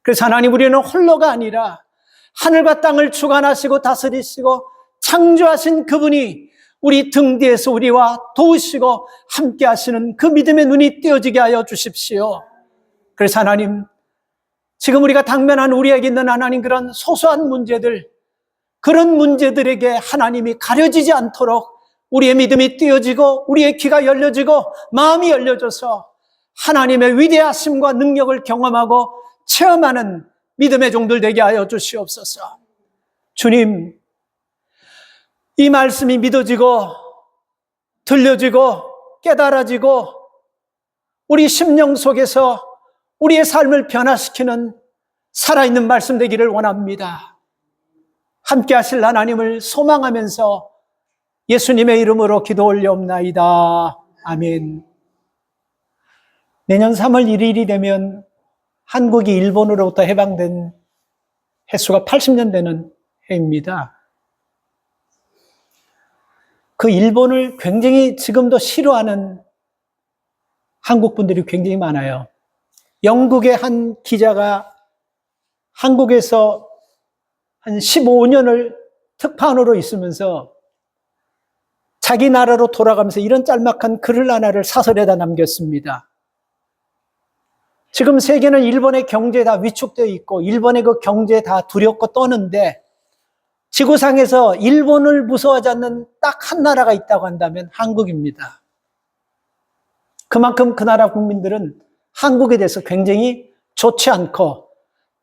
그래서 하나님, 우리는 홀로가 아니라 하늘과 땅을 주관하시고 다스리시고 창조하신 그분이 우리 등 뒤에서 우리와 도우시고 함께 하시는 그 믿음의 눈이 띄어지게 하여 주십시오. 그래서 하나님, 지금 우리가 당면한 우리에게 있는 하나님 그런 소소한 문제들, 그런 문제들에게 하나님이 가려지지 않도록 우리의 믿음이 띄어지고 우리의 귀가 열려지고 마음이 열려져서 하나님의 위대하심과 능력을 경험하고 체험하는 믿음의 종들 되게 하여 주시옵소서. 주님, 이 말씀이 믿어지고 들려지고 깨달아지고 우리 심령 속에서 우리의 삶을 변화시키는 살아있는 말씀 되기를 원합니다. 함께 하실 하나님을 소망하면서 예수님의 이름으로 기도 올려옵나이다. 아멘. 내년 3월 1일이 되면 한국이 일본으로부터 해방된 횟수가 80년 되는 해입니다. 그 일본을 굉장히 지금도 싫어하는 한국 분들이 굉장히 많아요. 영국의 한 기자가 한국에서 한 15년을 특파원으로 있으면서 자기 나라로 돌아가면서 이런 짤막한 글을 하나를 사설에다 남겼습니다. 지금 세계는 일본의 경제에 다 위축되어 있고 일본의 그 경제에 다 두렵고 떠는데 지구상에서 일본을 무서워하지 않는 딱 한 나라가 있다고 한다면 한국입니다. 그만큼 그 나라 국민들은 한국에 대해서 굉장히 좋지 않고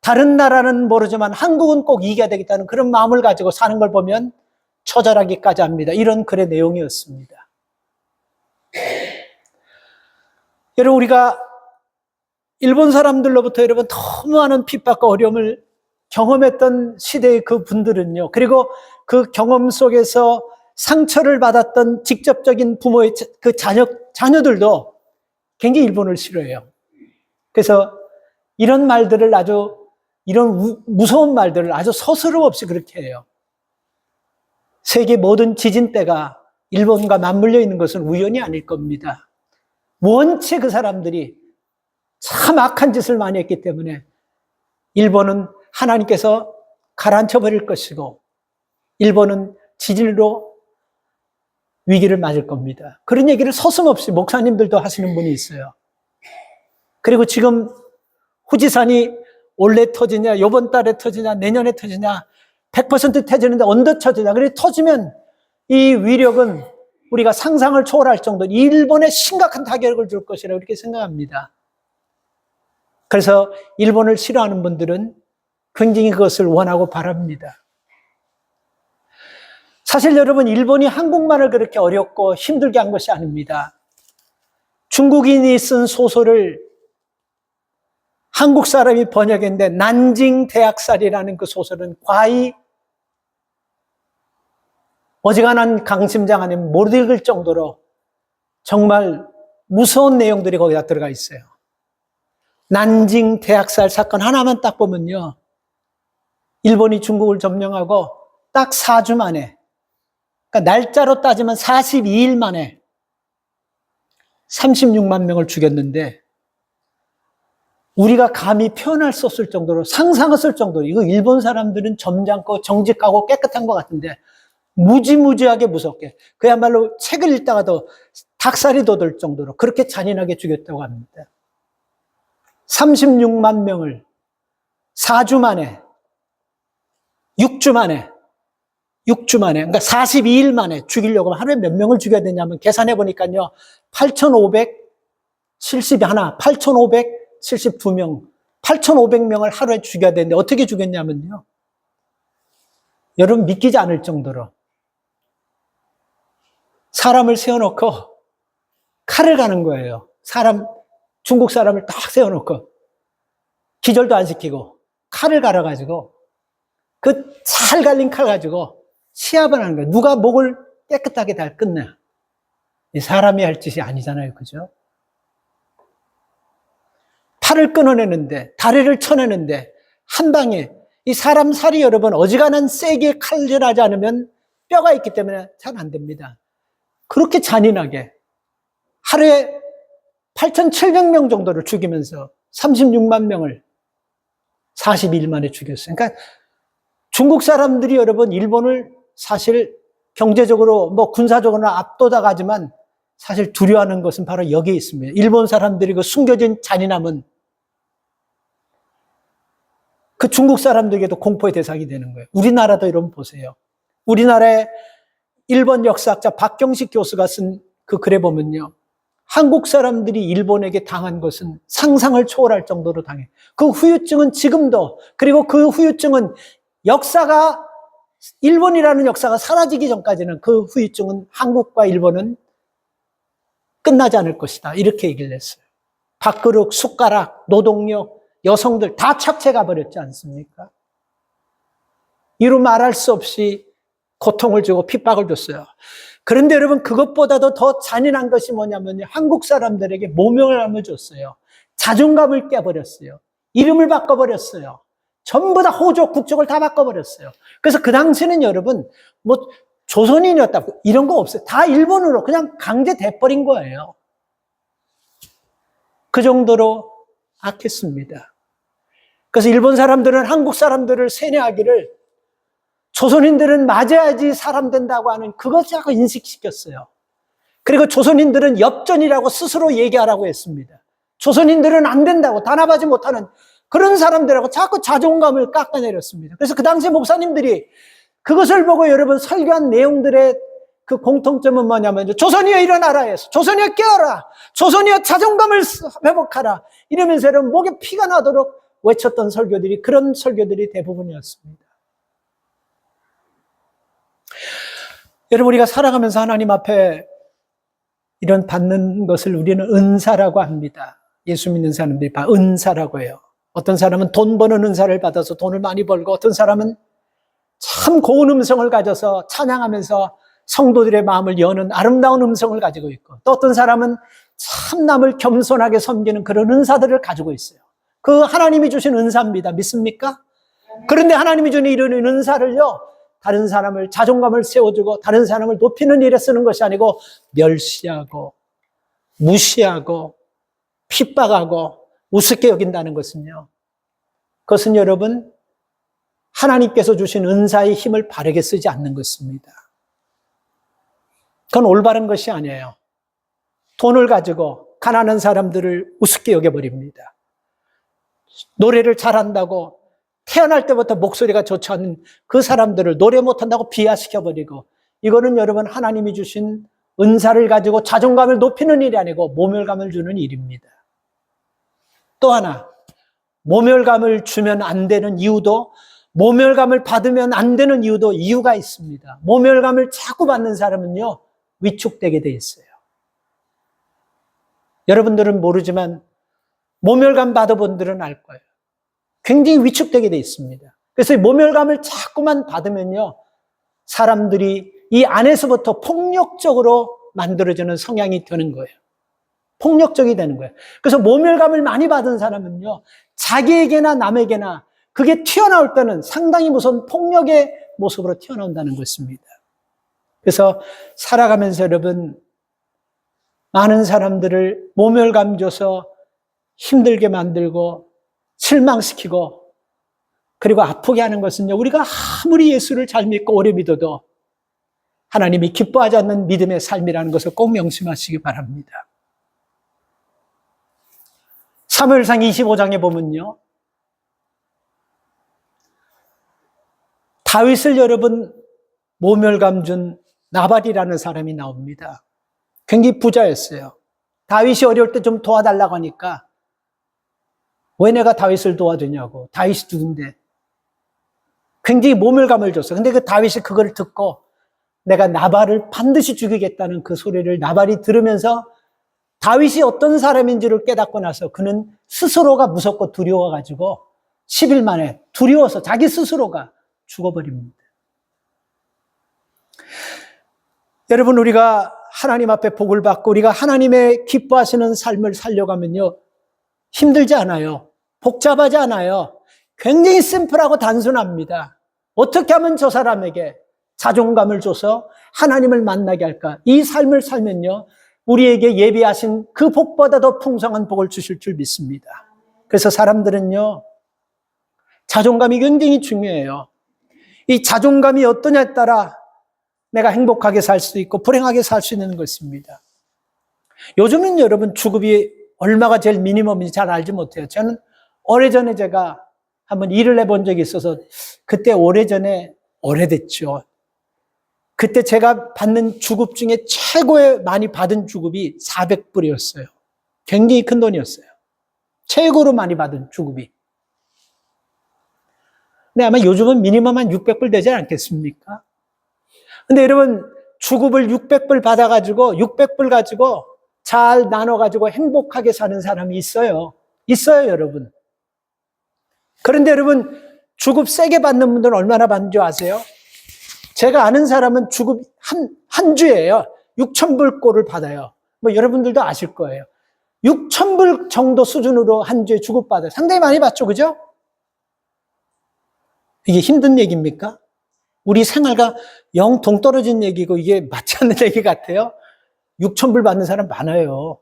다른 나라는 모르지만 한국은 꼭 이겨야 되겠다는 그런 마음을 가지고 사는 걸 보면 처절하기까지 합니다. 이런 글의 내용이었습니다. 여러분, 우리가 일본 사람들로부터 여러분 너무 많은 핍박과 어려움을 경험했던 시대의 그 분들은요, 그리고 그 경험 속에서 상처를 받았던 직접적인 부모의 그 자녀들도 굉장히 일본을 싫어해요. 그래서 이런 말들을 이런 무서운 말들을 아주 서스럼 없이 그렇게 해요. 세계 모든 지진대가 일본과 맞물려 있는 것은 우연이 아닐 겁니다. 원체 그 사람들이 참 악한 짓을 많이 했기 때문에 일본은 하나님께서 가라앉혀 버릴 것이고 일본은 지진으로 위기를 맞을 겁니다. 그런 얘기를 서슴없이 목사님들도 하시는 분이 있어요. 그리고 지금 후지산이 올해 터지냐, 이번 달에 터지냐, 내년에 터지냐, 100% 터지는데 언제 터지냐. 그래 터지면 이 위력은 우리가 상상을 초월할 정도로 일본에 심각한 타격을 줄 것이라고 이렇게 생각합니다. 그래서 일본을 싫어하는 분들은 굉장히 그것을 원하고 바랍니다. 사실 여러분, 일본이 한국말을 그렇게 어렵고 힘들게 한 것이 아닙니다. 중국인이 쓴 소설을 한국 사람이 번역했는데 난징 대학살이라는 그 소설은 과히 어지간한 강심장 아니면 못 읽을 정도로 정말 무서운 내용들이 거기다 들어가 있어요. 난징 대학살 사건 하나만 딱 보면요, 일본이 중국을 점령하고 딱 4주 만에, 그러니까 날짜로 따지면 42일 만에 36만 명을 죽였는데 우리가 감히 표현할 수 없을 정도로, 상상했을 정도로, 이거 일본 사람들은 점잖고 정직하고 깨끗한 것 같은데 무지무지하게 무섭게, 그야말로 책을 읽다가도 닭살이 돋을 정도로 그렇게 잔인하게 죽였다고 합니다. 36만 명을 4주 만에, 6주 만에, 그러니까 42일 만에 죽이려고 하면 하루에 몇 명을 죽여야 되냐면 계산해 보니까요, 8,572명, 8,500명을 하루에 죽여야 되는데 어떻게 죽였냐면요, 여러분 믿기지 않을 정도로 사람을 세워놓고 칼을 가는 거예요. 중국 사람을 딱 세워놓고 기절도 안 시키고 칼을 갈아가지고 그 잘 갈린 칼 가지고 시합을 하는 거예요. 누가 목을 깨끗하게 다 끝내. 사람이 할 짓이 아니잖아요. 그죠? 팔을 끊어내는데, 다리를 쳐내는데 한 방에, 이 사람 살이 여러분 어지간한 세게 칼질하지 않으면 뼈가 있기 때문에 잘 안 됩니다. 그렇게 잔인하게 하루에 8,700명 정도를 죽이면서 36만 명을 40일 만에 죽였어요. 그러니까 중국 사람들이 여러분 일본을 사실 경제적으로 군사적으로는 압도당하지만 사실 두려워하는 것은 바로 여기에 있습니다. 일본 사람들이 그 숨겨진 잔인함은 그 중국 사람들에게도 공포의 대상이 되는 거예요. 우리나라도 여러분 보세요. 우리나라의 일본 역사학자 박경식 교수가 쓴 그 글에 보면요. 한국 사람들이 일본에게 당한 것은 상상을 초월할 정도로 당해. 그 후유증은 지금도, 그리고 그 후유증은 역사가, 일본이라는 역사가 사라지기 전까지는 그 후유증은 한국과 일본은 끝나지 않을 것이다. 이렇게 얘기를 했어요. 밥그릇, 숟가락, 노동력, 여성들 다 착취가 버렸지 않습니까? 이루 말할 수 없이 고통을 주고 핍박을 줬어요. 그런데 여러분 그것보다도 더 잔인한 것이 뭐냐면요. 한국 사람들에게 모멸감을 줬어요. 자존감을 깨버렸어요. 이름을 바꿔버렸어요. 전부 다 호족, 국적을 다 바꿔버렸어요. 그래서 그 당시는 여러분 조선인이었다고 이런 거 없어요. 다 일본으로 그냥 강제 돼버린 거예요. 그 정도로 악했습니다. 그래서 일본 사람들은 한국 사람들을 세뇌하기를 조선인들은 맞아야지 사람 된다고 하는 그것 자꾸 인식시켰어요. 그리고 조선인들은 엽전이라고 스스로 얘기하라고 했습니다. 조선인들은 안 된다고 단합하지 못하는 그런 사람들하고 자꾸 자존감을 깎아내렸습니다. 그래서 그 당시 목사님들이 그것을 보고 여러분 설교한 내용들의 그 공통점은 뭐냐면 조선이여 일어나라 해서 조선이여 깨어라, 조선이여 자존감을 회복하라 이러면서 여러분 목에 피가 나도록 외쳤던 설교들이 그런 설교들이 대부분이었습니다. 여러분 우리가 살아가면서 하나님 앞에 이런 받는 것을 우리는 은사라고 합니다. 예수 믿는 사람들이 은사라고 해요. 어떤 사람은 돈 버는 은사를 받아서 돈을 많이 벌고 어떤 사람은 참 고운 음성을 가져서 찬양하면서 성도들의 마음을 여는 아름다운 음성을 가지고 있고 또 어떤 사람은 참 남을 겸손하게 섬기는 그런 은사들을 가지고 있어요. 그 하나님이 주신 은사입니다. 믿습니까? 그런데 하나님이 주는 이런 은사를요 다른 사람을 자존감을 세워주고 다른 사람을 높이는 일에 쓰는 것이 아니고 멸시하고 무시하고 핍박하고 우습게 여긴다는 것은요. 그것은 여러분 하나님께서 주신 은사의 힘을 바르게 쓰지 않는 것입니다. 그건 올바른 것이 아니에요. 돈을 가지고 가난한 사람들을 우습게 여겨버립니다. 노래를 잘한다고 태어날 때부터 목소리가 좋지 않은 그 사람들을 노래 못한다고 비하시켜버리고 이거는 여러분 하나님이 주신 은사를 가지고 자존감을 높이는 일이 아니고 모멸감을 주는 일입니다. 또 하나 모멸감을 주면 안 되는 이유도 모멸감을 받으면 안 되는 이유도 이유가 있습니다. 모멸감을 자꾸 받는 사람은요 위축되게 돼 있어요. 여러분들은 모르지만 모멸감 받아본 분들은 알 거예요. 굉장히 위축되게 돼 있습니다. 그래서 모멸감을 자꾸만 받으면요 사람들이 이 안에서부터 폭력적으로 만들어지는 성향이 되는 거예요. 폭력적이 되는 거예요. 그래서 모멸감을 많이 받은 사람은요 자기에게나 남에게나 그게 튀어나올 때는 상당히 무서운 폭력의 모습으로 튀어나온다는 것입니다. 그래서 살아가면서 여러분 많은 사람들을 모멸감 줘서 힘들게 만들고 실망시키고 그리고 아프게 하는 것은요 우리가 아무리 예수를 잘 믿고 오래 믿어도 하나님이 기뻐하지 않는 믿음의 삶이라는 것을 꼭 명심하시기 바랍니다. 사무엘상 25장에 보면요 다윗을 여러분 모멸감 준 나발이라는 사람이 나옵니다. 굉장히 부자였어요. 다윗이 어려울 때 좀 도와달라고 하니까 왜 내가 다윗을 도와주냐고. 다윗이 누군데. 굉장히 모멸감을 줬어요. 근데 그 다윗이 그걸 듣고 내가 나발을 반드시 죽이겠다는 그 소리를 나발이 들으면서 다윗이 어떤 사람인지를 깨닫고 나서 그는 스스로가 무섭고 두려워가지고 10일 만에 두려워서 자기 스스로가 죽어버립니다. 여러분 우리가 하나님 앞에 복을 받고 우리가 하나님의 기뻐하시는 삶을 살려가면요 힘들지 않아요. 복잡하지 않아요. 굉장히 심플하고 단순합니다. 어떻게 하면 저 사람에게 자존감을 줘서 하나님을 만나게 할까? 이 삶을 살면요 우리에게 예비하신 그 복보다 더 풍성한 복을 주실 줄 믿습니다. 그래서 사람들은요 자존감이 굉장히 중요해요. 이 자존감이 어떠냐에 따라 내가 행복하게 살 수 있고 불행하게 살 수 있는 것입니다. 요즘은 여러분 주급이 얼마가 제일 미니멈인지 잘 알지 못해요. 저는 오래전에 제가 한번 일을 해본 적이 있어서 그때 오래전에 오래됐죠. 그때 제가 받는 주급 중에 최고에 많이 받은 주급이 400불이었어요. 굉장히 큰 돈이었어요. 최고로 많이 받은 주급이. 근데 아마 요즘은 미니멈 한 600불 되지 않겠습니까? 근데 여러분 주급을 600불 받아가지고 600불 가지고 잘 나눠가지고 행복하게 사는 사람이 있어요. 있어요, 여러분. 그런데 여러분 주급 세게 받는 분들은 얼마나 받는 줄 아세요? 제가 아는 사람은 주급 한 주예요. 6,000불꼴을 받아요. 뭐 여러분들도 아실 거예요. 6,000불 정도 수준으로 한 주에 주급 받아요. 상당히 많이 받죠, 그죠? 이게 힘든 얘기입니까? 우리 생활과 영 동떨어진 얘기고 이게 맞지 않는 얘기 같아요. 6,000불 받는 사람 많아요.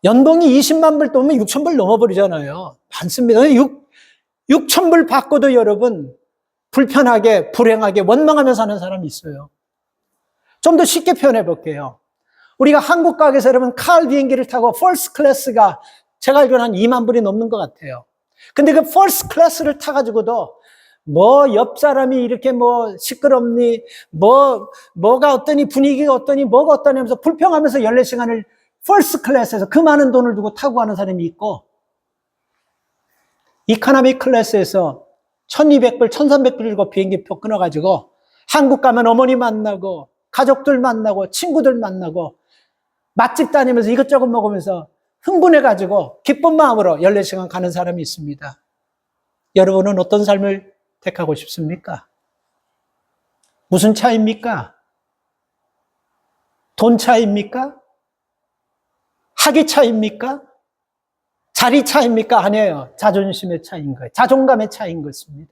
연봉이 20만 불 넘으면 6,000불 넘어버리잖아요. 많습니다. 6,000불 받고도 여러분 불편하게 불행하게 원망하며 사는 사람이 있어요. 좀 더 쉽게 표현해 볼게요. 우리가 한국 가게에서 여러분 칼 비행기를 타고 퍼스트 클래스가 제가 알기로는 한 2만 불이 넘는 것 같아요. 근데 그 퍼스트 클래스를 타가지고도 뭐 옆 사람이 이렇게 뭐 시끄럽니 뭐가 어떠니 분위기가 어떠니 뭐가 어떠니 하면서 불평하면서 14시간을 퍼스트 클래스에서 그 많은 돈을 두고 타고 가는 사람이 있고 이코노미 클래스에서 1,200불, 1,300불 주고 비행기표 끊어가지고 한국 가면 어머니 만나고 가족들 만나고 친구들 만나고 맛집 다니면서 이것저것 먹으면서 흥분해가지고 기쁜 마음으로 14시간 가는 사람이 있습니다. 여러분은 어떤 삶을 택하고 싶습니까? 무슨 차이입니까? 돈 차이입니까? 학위 차이입니까? 자리 차이입니까? 아니에요. 자존심의 차이인 거예요. 자존감의 차이인 것입니다.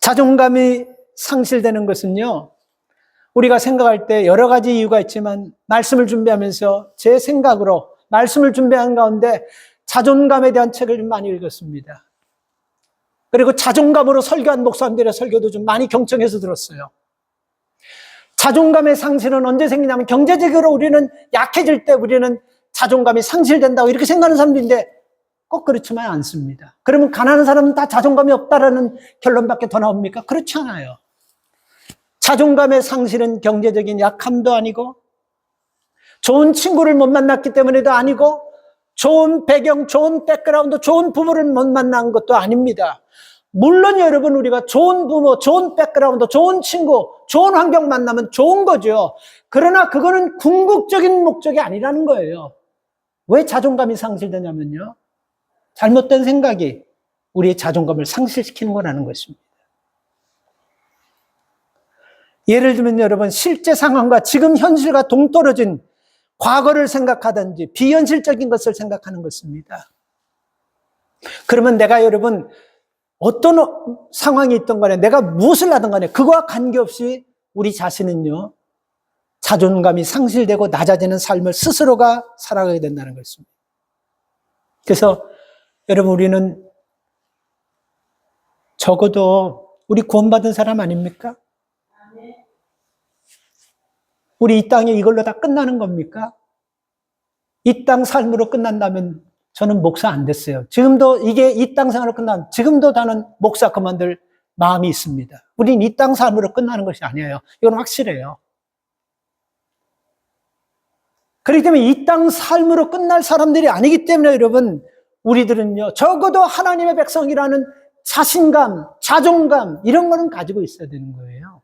자존감이 상실되는 것은요, 우리가 생각할 때 여러 가지 이유가 있지만 말씀을 준비하면서 제 생각으로 말씀을 준비한 가운데 자존감에 대한 책을 좀 많이 읽었습니다. 그리고 자존감으로 설교한 목사님들의 설교도 좀 많이 경청해서 들었어요. 자존감의 상실은 언제 생기냐면 경제적으로 우리는 약해질 때 우리는 자존감이 상실된다고 이렇게 생각하는 사람들인데 꼭 그렇지만 않습니다. 그러면 가난한 사람은 다 자존감이 없다라는 결론밖에 더 나옵니까? 그렇지 않아요. 자존감의 상실은 경제적인 약함도 아니고 좋은 친구를 못 만났기 때문에도 아니고 좋은 배경, 좋은 백그라운드, 좋은 부모를 못 만난 것도 아닙니다. 물론 여러분 우리가 좋은 부모, 좋은 백그라운드, 좋은 친구, 좋은 환경 만나면 좋은 거죠. 그러나 그거는 궁극적인 목적이 아니라는 거예요. 왜 자존감이 상실되냐면요. 잘못된 생각이 우리의 자존감을 상실시키는 거라는 것입니다. 예를 들면 여러분 실제 상황과 지금 현실과 동떨어진 과거를 생각하든지 비현실적인 것을 생각하는 것입니다. 그러면 내가 여러분 어떤 상황이 있던 간에 내가 무엇을 하든 간에 그거와 관계없이 우리 자신은요 자존감이 상실되고 낮아지는 삶을 스스로가 살아가게 된다는 것입니다. 그래서 여러분 우리는 적어도 우리 구원받은 사람 아닙니까? 우리 이 땅에 이걸로 다 끝나는 겁니까? 이 땅 삶으로 끝난다면 저는 목사 안 됐어요. 지금도 이게 이 땅 생활로 끝나면 지금도 나는 목사 그만둘 마음이 있습니다. 우린 이 땅 삶으로 끝나는 것이 아니에요. 이건 확실해요. 그렇기 때문에 이 땅 삶으로 끝날 사람들이 아니기 때문에 여러분 우리들은요 적어도 하나님의 백성이라는 자신감, 자존감 이런 거는 가지고 있어야 되는 거예요.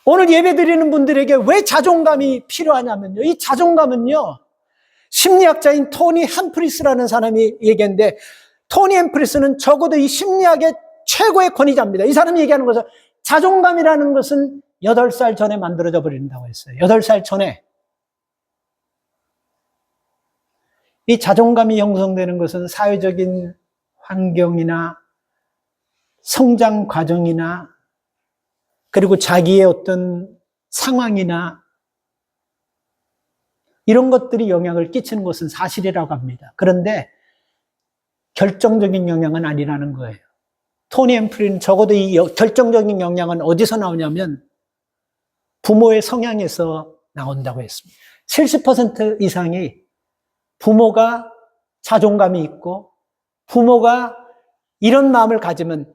오늘 예배 드리는 분들에게 왜 자존감이 필요하냐면요. 이 자존감은요. 심리학자인 토니 햄프리스라는 사람이 얘기했는데 토니 햄프리스는 적어도 이 심리학의 최고의 권위자입니다. 이 사람이 얘기하는 것은 자존감이라는 것은 8살 전에 만들어져 버린다고 했어요. 8살 전에. 이 자존감이 형성되는 것은 사회적인 환경이나 성장 과정이나 그리고 자기의 어떤 상황이나 이런 것들이 영향을 끼치는 것은 사실이라고 합니다. 그런데 결정적인 영향은 아니라는 거예요. 토니 앰프리는 적어도 이 결정적인 영향은 어디서 나오냐면 부모의 성향에서 나온다고 했습니다. 70% 이상이 부모가 자존감이 있고 부모가 이런 마음을 가지면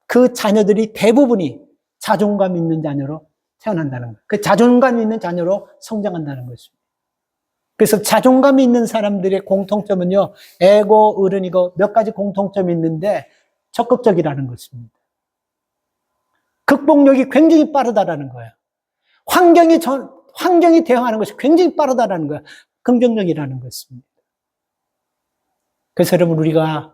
그 자녀들이 대부분이 자존감 있는 자녀로 태어난다는 거예요. 그 자존감 있는 자녀로 성장한다는 것입니다. 그래서 자존감이 있는 사람들의 공통점은요, 애고 어른이고 몇 가지 공통점이 있는데 적극적이라는 것입니다. 극복력이 굉장히 빠르다라는 거예요. 환경이 대응하는 것이 굉장히 빠르다라는 거예요. 긍정력이라는 것입니다. 그래서 여러분, 우리가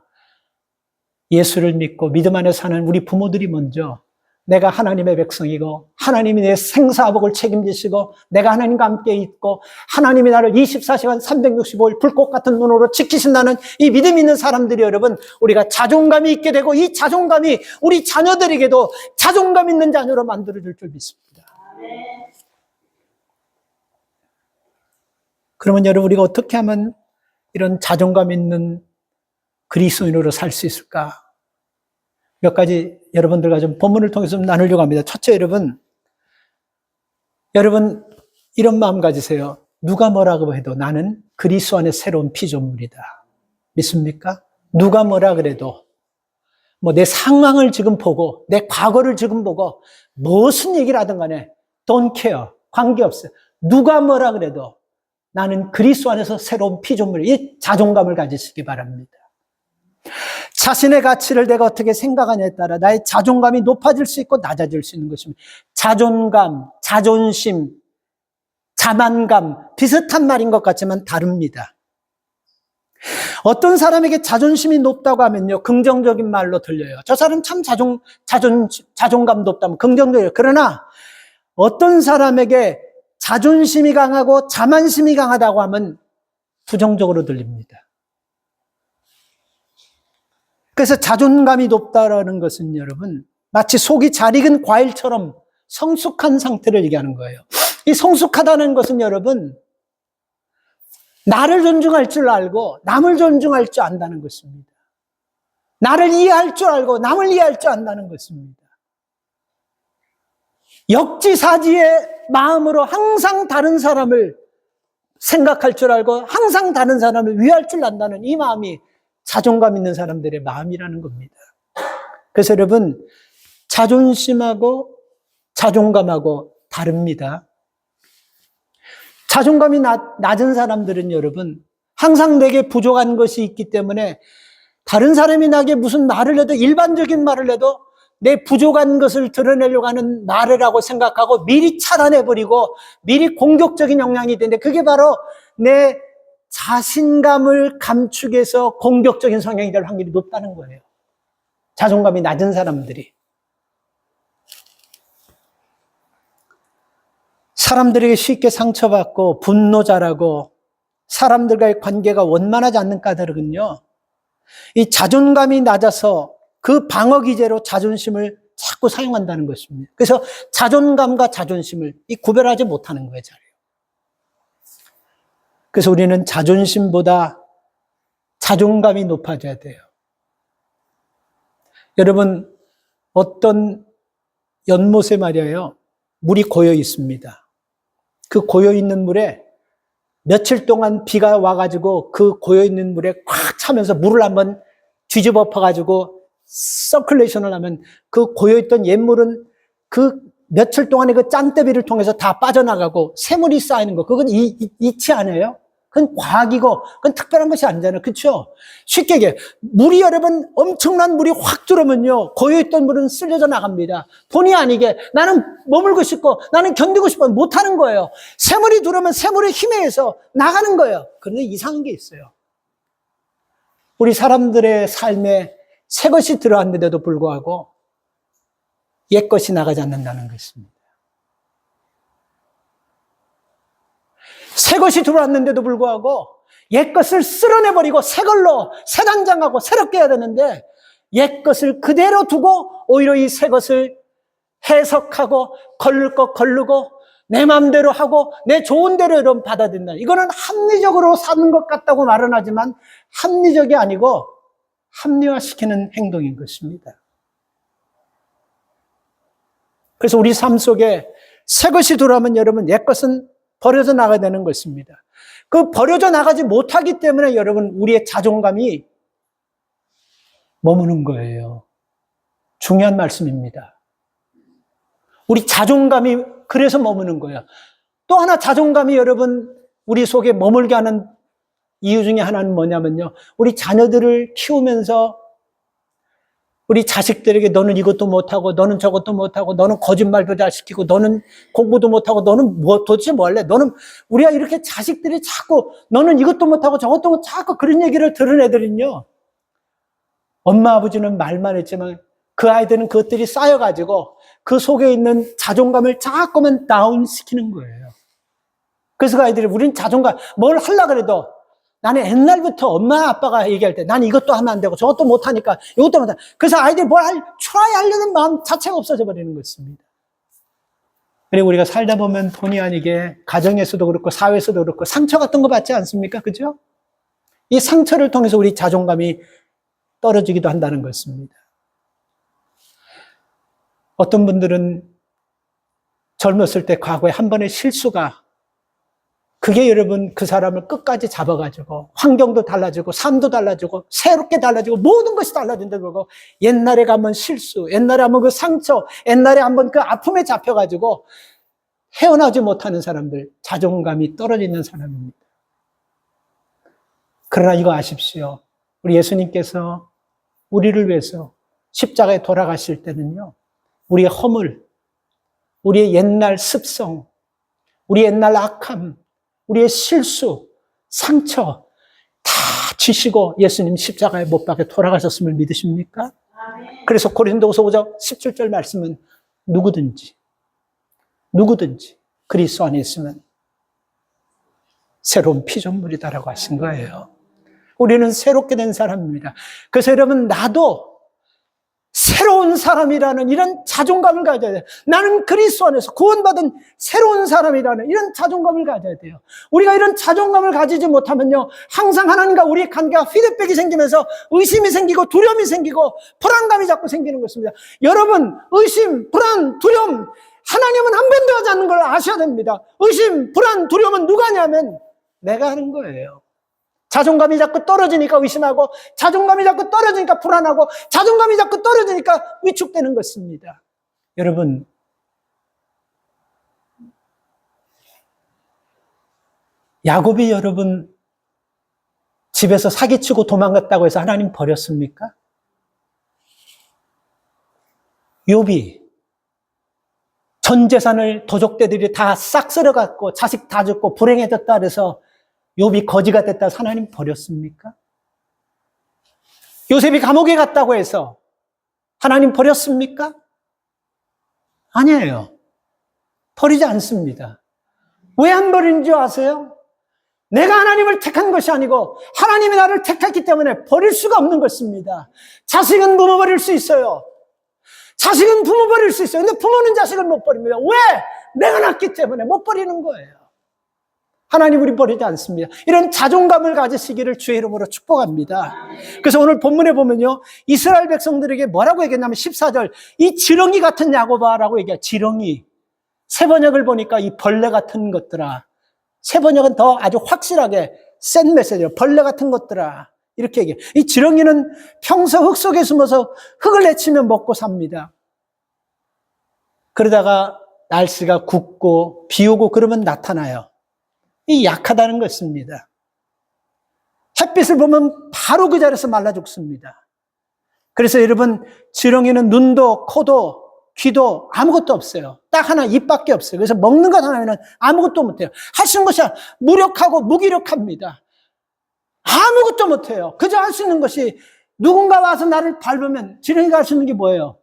예수를 믿고 믿음 안에 사는 우리 부모들이 먼저 내가 하나님의 백성이고 하나님이 내 생사복을 책임지시고 내가 하나님과 함께 있고 하나님이 나를 24시간 365일 불꽃 같은 눈으로 지키신다는 이 믿음 있는 사람들이 여러분, 우리가 자존감이 있게 되고 이 자존감이 우리 자녀들에게도 자존감 있는 자녀로 만들어줄 줄 믿습니다. 그러면 여러분, 우리가 어떻게 하면 이런 자존감 있는 그리스도인으로 살 수 있을까? 몇 가지 여러분들과 좀 본문을 통해서 좀 나누려고 합니다. 첫째, 여러분 이런 마음 가지세요. 누가 뭐라고 해도 나는 그리스도 안에 새로운 피조물이다. 믿습니까? 누가 뭐라 그래도 내 상황을 지금 보고 내 과거를 지금 보고 무슨 얘기를 하든 간에 don't care, 관계없어요. 누가 뭐라 그래도 나는 그리스도 안에서 새로운 피조물, 이 자존감을 가지시기 바랍니다. 자신의 가치를 내가 어떻게 생각하냐에 따라 나의 자존감이 높아질 수 있고 낮아질 수 있는 것입니다. 자존감, 자존심, 자만감 비슷한 말인 것 같지만 다릅니다. 어떤 사람에게 자존심이 높다고 하면요, 긍정적인 말로 들려요. 저 사람 참 자존감 높다면 긍정적이에요. 그러나 어떤 사람에게 자존심이 강하고 자만심이 강하다고 하면 부정적으로 들립니다. 그래서 자존감이 높다라는 것은 여러분, 마치 속이 잘 익은 과일처럼 성숙한 상태를 얘기하는 거예요. 이 성숙하다는 것은 여러분, 나를 존중할 줄 알고 남을 존중할 줄 안다는 것입니다. 나를 이해할 줄 알고 남을 이해할 줄 안다는 것입니다. 역지사지의 마음으로 항상 다른 사람을 생각할 줄 알고 항상 다른 사람을 위할 줄 안다는 이 마음이 자존감 있는 사람들의 마음이라는 겁니다. 그래서 여러분, 자존심하고 자존감하고 다릅니다. 자존감이 낮은 사람들은 여러분, 항상 내게 부족한 것이 있기 때문에 다른 사람이 나에게 무슨 말을 해도, 일반적인 말을 해도 내 부족한 것을 드러내려고 하는 말을 하고 생각하고 미리 차단해버리고 미리 공격적인 영향이 되는데, 그게 바로 내 자신감을 감추기해서 공격적인 성향이 될 확률이 높다는 거예요. 자존감이 낮은 사람들이. 사람들에게 쉽게 상처받고 분노자라고 사람들과의 관계가 원만하지 않는 까닭은요, 이 자존감이 낮아서 그 방어 기제로 자존심을 자꾸 사용한다는 것입니다. 그래서 자존감과 자존심을 구별하지 못하는 거예요, 잘. 그래서 우리는 자존심보다 자존감이 높아져야 돼요. 여러분, 어떤 연못에 말이에요, 물이 고여 있습니다. 그 고여 있는 물에 며칠 동안 비가 와가지고 그 고여 있는 물에 꽉 차면서 물을 한번 뒤집어 퍼가지고 서큘레이션을 하면 그 고여 있던 옛물은 그 며칠 동안의 그 짠대비를 통해서 다 빠져나가고 새물이 쌓이는 거, 그건 이치 아니에요? 그건 과학이고 그건 특별한 것이 아니잖아요. 그렇죠? 쉽게 얘기해, 물이 여러분 엄청난 물이 확 들어오면요, 고여있던 물은 쓸려져 나갑니다. 본의 아니게 나는 머물고 싶고 나는 견디고 싶어 못하는 거예요. 새물이 들어오면 새물의 힘에 의해서 나가는 거예요. 그런데 이상한 게 있어요. 우리 사람들의 삶에 새 것이 들어왔는데도 불구하고 옛 것이 나가지 않는다는 것입니다. 새 것이 들어왔는데도 불구하고 옛 것을 쓸어내버리고 새 걸로 새 단장하고 새롭게 해야 되는데, 옛 것을 그대로 두고 오히려 이 새 것을 해석하고 걸릴 것 걸르고 내 마음대로 하고 내 좋은 대로 여러분 받아들인다. 이거는 합리적으로 사는 것 같다고 말은 하지만 합리적이 아니고 합리화시키는 행동인 것입니다. 그래서 우리 삶 속에 새 것이 들어오면 여러분 옛 것은 버려져 나가야 되는 것입니다. 그 버려져 나가지 못하기 때문에 여러분 우리의 자존감이 머무는 거예요. 중요한 말씀입니다. 우리 자존감이 그래서 머무는 거예요. 또 하나 자존감이 여러분 우리 속에 머물게 하는 이유 중에 하나는 뭐냐면요. 우리 자녀들을 키우면서 우리 자식들에게 너는 이것도 못하고 너는 저것도 못하고 너는 거짓말도 잘 시키고 너는 공부도 못하고 너는 뭐 도대체 뭐 할래? 너는 우리가 이렇게 자식들이 자꾸 너는 이것도 못하고 저것도 못하고 자꾸 그런 얘기를 들은 애들은요. 엄마 아버지는 말만 했지만 그 아이들은 그것들이 쌓여가지고 그 속에 있는 자존감을 자꾸만 다운시키는 거예요. 그래서 그 아이들이 우린 자존감 뭘 하려고 그래도 나는 옛날부터 엄마 아빠가 얘기할 때 난 이것도 하면 안 되고 저것도 못하니까 이것도 못하니까 그래서 아이들이 트라이 하려는 마음 자체가 없어져 버리는 것입니다. 그리고 우리가 살다 보면 본의 아니게 가정에서도 그렇고 사회에서도 그렇고 상처 같은 거 받지 않습니까? 그죠? 이 상처를 통해서 우리 자존감이 떨어지기도 한다는 것입니다. 어떤 분들은 젊었을 때 과거에 한 번의 실수가 그게 여러분 그 사람을 끝까지 잡아가지고 환경도 달라지고 삶도 달라지고 새롭게 달라지고 모든 것이 달라진다고 그러고 옛날에 한번 실수, 옛날에 한번 그 상처, 옛날에 한번 그 아픔에 잡혀가지고 헤어나지 못하는 사람들, 자존감이 떨어지는 사람입니다. 그러나 이거 아십시오. 우리 예수님께서 우리를 위해서 십자가에 돌아가실 때는요. 우리의 허물, 우리의 옛날 습성, 우리의 옛날 악함, 우리의 실수, 상처 다 지시고 예수님 십자가에 못 박혀 돌아가셨음을 믿으십니까? 그래서 고린도후서 5장 17절 말씀은 누구든지 그리스도 안에 있으면 새로운 피조물이다라고 하신 거예요. 우리는 새롭게 된 사람입니다. 그래서 여러분 나도 새로운 사람이라는 이런 자존감을 가져야 돼요. 나는 그리스도 안에서 구원받은 새로운 사람이라는 이런 자존감을 가져야 돼요. 우리가 이런 자존감을 가지지 못하면요. 항상 하나님과 우리의 관계가 피드백이 생기면서 의심이 생기고 두려움이 생기고 불안감이 자꾸 생기는 것입니다. 여러분 의심, 불안, 두려움 하나님은 한 번도 하지 않는 걸 아셔야 됩니다. 의심, 불안, 두려움은 누가 하냐면 내가 하는 거예요. 자존감이 자꾸 떨어지니까 의심하고 자존감이 자꾸 떨어지니까 불안하고 자존감이 자꾸 떨어지니까 위축되는 것입니다. 여러분 야곱이 여러분 집에서 사기치고 도망갔다고 해서 하나님 버렸습니까? 욥이 전 재산을 도적대들이 다 싹 쓸어갔고 자식 다 죽고 불행해졌다 그래서 욥이 거지가 됐다 해서 하나님 버렸습니까? 요셉이 감옥에 갔다고 해서 하나님 버렸습니까? 아니에요. 버리지 않습니다. 왜 안 버리는 줄 아세요? 내가 하나님을 택한 것이 아니고 하나님이 나를 택했기 때문에 버릴 수가 없는 것입니다. 자식은 부모 버릴 수 있어요. 자식은 부모 버릴 수 있어요. 근데 부모는 자식을 못 버립니다. 왜? 내가 낳기 때문에 못 버리는 거예요. 하나님 우리 버리지 않습니다. 이런 자존감을 가지시기를 주의 이름으로 축복합니다. 그래서 오늘 본문에 보면요. 이스라엘 백성들에게 뭐라고 얘기했냐면 14절 이 지렁이 같은 야곱아라고 얘기해요. 지렁이. 새 번역을 보니까 이 벌레 같은 것들아. 새 번역은 더 아주 확실하게 센 메시지예요. 벌레 같은 것들아. 이렇게 얘기해요. 이 지렁이는 평소 흙 속에 숨어서 흙을 내치며 먹고 삽니다. 그러다가 날씨가 굽고 비 오고 그러면 나타나요. 이 약하다는 것입니다. 햇빛을 보면 바로 그 자리에서 말라 죽습니다. 그래서 여러분 지렁이는 눈도 코도 귀도 아무것도 없어요. 딱 하나 입밖에 없어요. 그래서 먹는 것 하나는 아무것도 못해요. 할 수 있는 것이 무력하고 무기력합니다. 아무것도 못해요. 그저 할 수 있는 것이 누군가 와서 나를 밟으면 지렁이가 할 수 있는 게 뭐예요?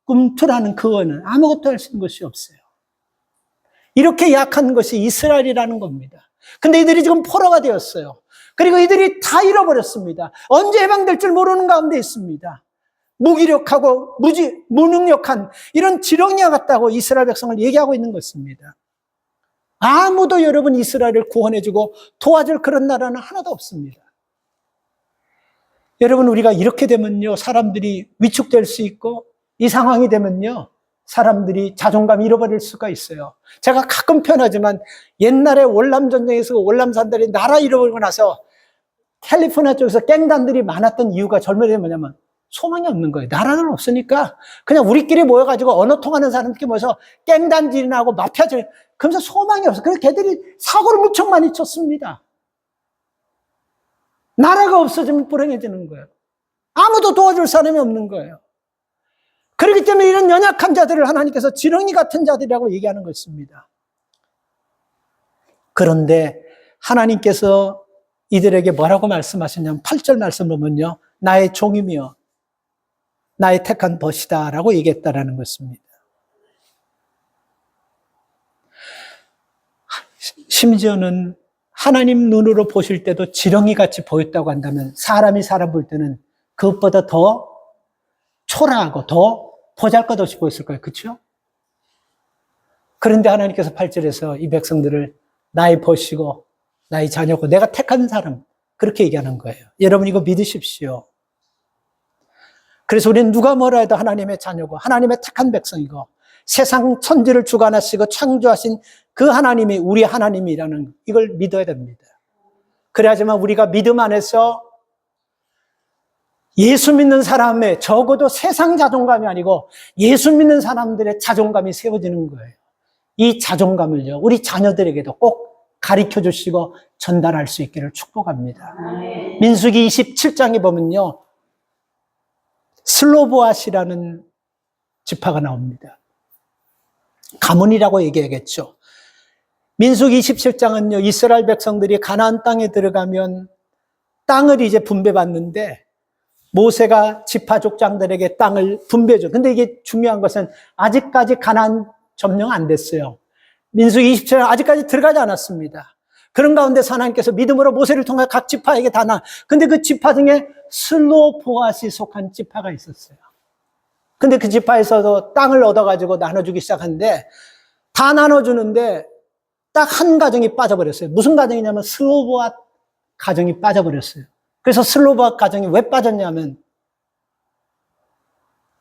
꿈틀하는 그거는 아무것도 할 수 있는 것이 없어요. 이렇게 약한 것이 이스라엘이라는 겁니다. 근데 이들이 지금 포로가 되었어요. 그리고 이들이 다 잃어버렸습니다. 언제 해방될 줄 모르는 가운데 있습니다. 무기력하고 무능력한 이런 지렁이와 같다고 이스라엘 백성을 얘기하고 있는 것입니다. 아무도 여러분 이스라엘을 구원해주고 도와줄 그런 나라는 하나도 없습니다. 여러분, 우리가 이렇게 되면요, 사람들이 위축될 수 있고, 이 상황이 되면요, 사람들이 자존감 잃어버릴 수가 있어요. 제가 가끔 표현하지만, 옛날에 월남전쟁에서 월남산들이 나라 잃어버리고 나서 캘리포니아 쪽에서 갱단들이 많았던 이유가 젊은이들 뭐냐면, 소망이 없는 거예요. 나라는 없으니까, 그냥 우리끼리 모여가지고 언어 통하는 사람들끼리 모여서 갱단질이나 하고 마피아질, 그러면서 소망이 없어요. 그래서 걔들이 사고를 무척 많이 쳤습니다. 나라가 없어지면 불행해지는 거예요. 아무도 도와줄 사람이 없는 거예요. 그렇기 때문에 이런 연약한 자들을 하나님께서 지렁이 같은 자들이라고 얘기하는 것입니다. 그런데 하나님께서 이들에게 뭐라고 말씀하셨냐면 8절 말씀 보면요, 나의 종이며 나의 택한 벗이다 라고 얘기했다라는 것입니다. 심지어는 하나님 눈으로 보실 때도 지렁이같이 보였다고 한다면 사람이 사람 볼 때는 그것보다 더 초라하고 더 보잘것없이 보였을 거예요. 그렇죠? 그런데 하나님께서 8절에서 이 백성들을 나의 벗이고 나의 자녀고 내가 택한 사람, 그렇게 얘기하는 거예요. 여러분, 이거 믿으십시오. 그래서 우리는 누가 뭐라 해도 하나님의 자녀고 하나님의 택한 백성이고 세상 천지를 주관하시고 창조하신 그 하나님이 우리 하나님이라는 이걸 믿어야 됩니다. 그래야지만 우리가 믿음 안에서 예수 믿는 사람의 적어도 세상 자존감이 아니고 예수 믿는 사람들의 자존감이 세워지는 거예요. 이 자존감을요, 우리 자녀들에게도 꼭 가르쳐 주시고 전달할 수 있기를 축복합니다. 민수기 27장에 보면요, 슬로보앗이라는 지파가 나옵니다. 가문이라고 얘기하겠죠. 민수기 27장은요, 이스라엘 백성들이 가나안 땅에 들어가면 땅을 이제 분배받는데 모세가 지파 족장들에게 땅을 분배해줘. 근데 이게 중요한 것은 아직까지 가나안 점령 안 됐어요. 민수기 27장 아직까지 들어가지 않았습니다. 그런 가운데 하나님께서 믿음으로 모세를 통해 각 지파에게 다 나. 근데 그 지파 중에 슬로보앗이 속한 지파가 있었어요. 근데 그 지파에서도 땅을 얻어가지고 나눠주기 시작하는데 다 나눠주는데 딱 한 가정이 빠져버렸어요. 무슨 가정이냐면 슬로보앗 가정이 빠져버렸어요. 그래서 슬로보앗 가정이 왜 빠졌냐면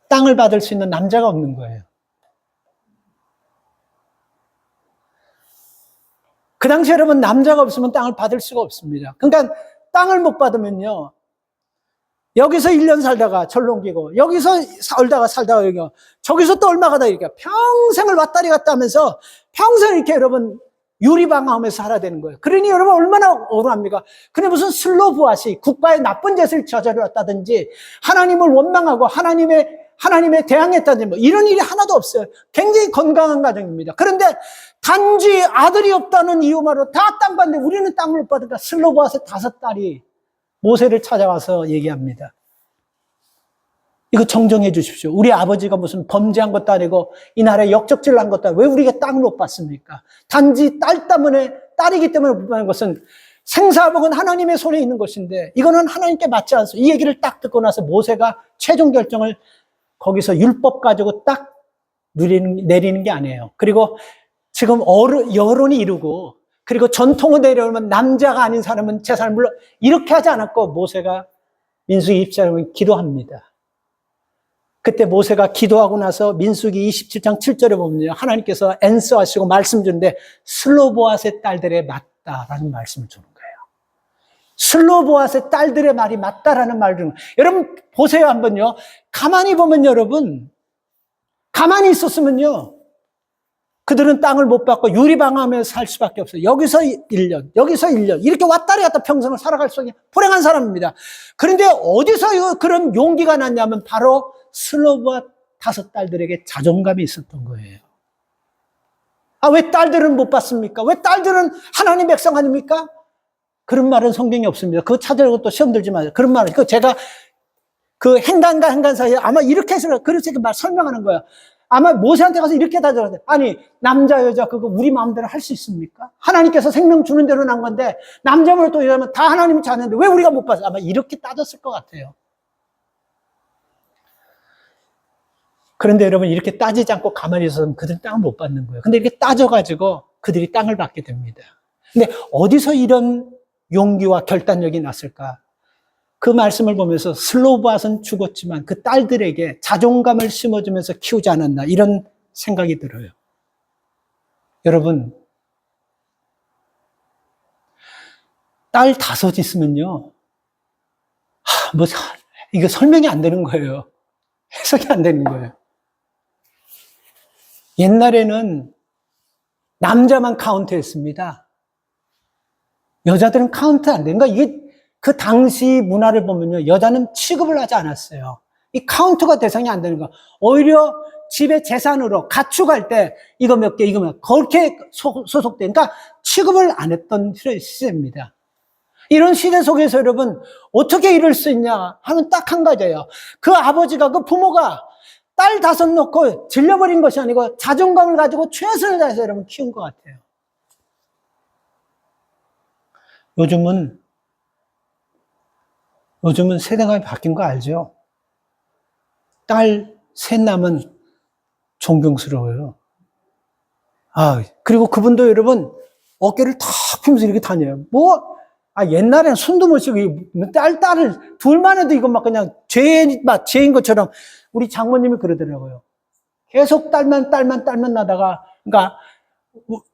땅을 받을 수 있는 남자가 없는 거예요. 그 당시 여러분, 남자가 없으면 땅을 받을 수가 없습니다. 그러니까 땅을 못 받으면요, 여기서 1년 살다가 절로 옮기고 여기서 살다가 여기 저기서 또 얼마 가다 이렇게 평생을 왔다리 갔다 하면서 평생 이렇게 여러분 유리방황하면서 살아야 되는 거예요. 그러니 여러분 얼마나 억울합니까? 근데 무슨 슬로보앗이 국가의 나쁜 짓을 저질렀다든지 하나님을 원망하고 하나님에 대항했다든지 뭐 이런 일이 하나도 없어요. 굉장히 건강한 가정입니다. 그런데 단지 아들이 없다는 이유만으로 다 땅 받는데 우리는 땅을 못 받으니까 슬로보앗의 5딸이 모세를 찾아와서 얘기합니다. 이거 정정해 주십시오. 우리 아버지가 무슨 범죄한 것도 아니고 이 나라에 역적질을 한 것도 아니고 왜 우리가 땅을 못 받습니까? 단지 딸 때문에, 딸이기 때문에 못 받는 것은 생사복은 하나님의 손에 있는 것인데 이거는 하나님께 맞지 않습니다. 이 얘기를 딱 듣고 나서 모세가 최종 결정을 거기서 율법 가지고 딱 내리는 게 아니에요. 그리고 지금 여론이 이루고 그리고 전통을 내려오면 남자가 아닌 사람은 재산을 물러 이렇게 하지 않았고 모세가 민수기 27장에 기도합니다. 그때 모세가 기도하고 나서 민수기 27장 7절에 보면요, 하나님께서 앤서하시고 말씀 주는데 슬로보앗의 딸들의 맞다라는 말씀을 주는 거예요. 슬로보앗의 딸들의 말이 맞다라는 말을 주는 거예요. 여러분 보세요 한번요. 가만히 보면 여러분, 가만히 있었으면요, 그들은 땅을 못 받고 유리방황하면서 살 수밖에 없어요. 여기서 1년, 여기서 1년 이렇게 왔다리 갔다 평생을 살아갈 수 있는 불행한 사람입니다. 그런데 어디서 그런 용기가 났냐면 바로 슬로보앗 5딸들에게 자존감이 있었던 거예요. 아, 왜 딸들은 못 받습니까? 왜 딸들은 하나님 백성 아닙니까? 그런 말은 성경에 없습니다. 그거 찾으려고 또 시험 들지 마세요. 그런 말은 제가 그 행간과 행간 사이에 아마 이렇게 해서 그렇게 말 설명하는 거예요. 아마 모세한테 가서 이렇게 다져야 아니, 남자, 여자, 그거 우리 마음대로 할 수 있습니까? 하나님께서 생명 주는 대로 난 건데, 남자를 또 이러면 다 하나님이 자는데 왜 우리가 못 받아? 아마 이렇게 따졌을 것 같아요. 그런데 여러분, 이렇게 따지지 않고 가만히 있어서 그들은 땅을 못 받는 거예요. 근데 이렇게 따져가지고 그들이 땅을 받게 됩니다. 근데 어디서 이런 용기와 결단력이 났을까? 그 말씀을 보면서 슬로바스는 죽었지만 그 딸들에게 자존감을 심어주면서 키우지 않았나 이런 생각이 들어요. 여러분, 딸 5 있으면요, 이거 설명이 안 되는 거예요. 해석이 안 되는 거예요. 옛날에는 남자만 카운트했습니다. 여자들은 카운트 안 되는 거예요. 이게 그 당시 문화를 보면요, 여자는 취급을 하지 않았어요. 이 카운트가 대상이 안 되는 거예요. 오히려 집의 재산으로 가축할 때 이거 몇 개, 이거 몇 개, 그렇게 소속된, 그러니까 취급을 안 했던 시대입니다. 이런 시대 속에서 여러분 어떻게 이럴 수 있냐 하면 딱 한 가지예요. 그 아버지가, 그 부모가 딸 5 놓고 질려버린 것이 아니고 자존감을 가지고 최선을 다해서 여러분 키운 것 같아요. 요즘은 세대가 바뀐 거 알죠? 딸 3 낳으면 존경스러워요. 그리고 그분도 여러분 어깨를 탁 펴면서 이렇게 다녀요. 옛날에는 숨도 못 쉬고 딸을 둘만 해도 이거 막 그냥 죄인 것처럼 우리 장모님이 그러더라고요. 계속 딸만 나다가, 그러니까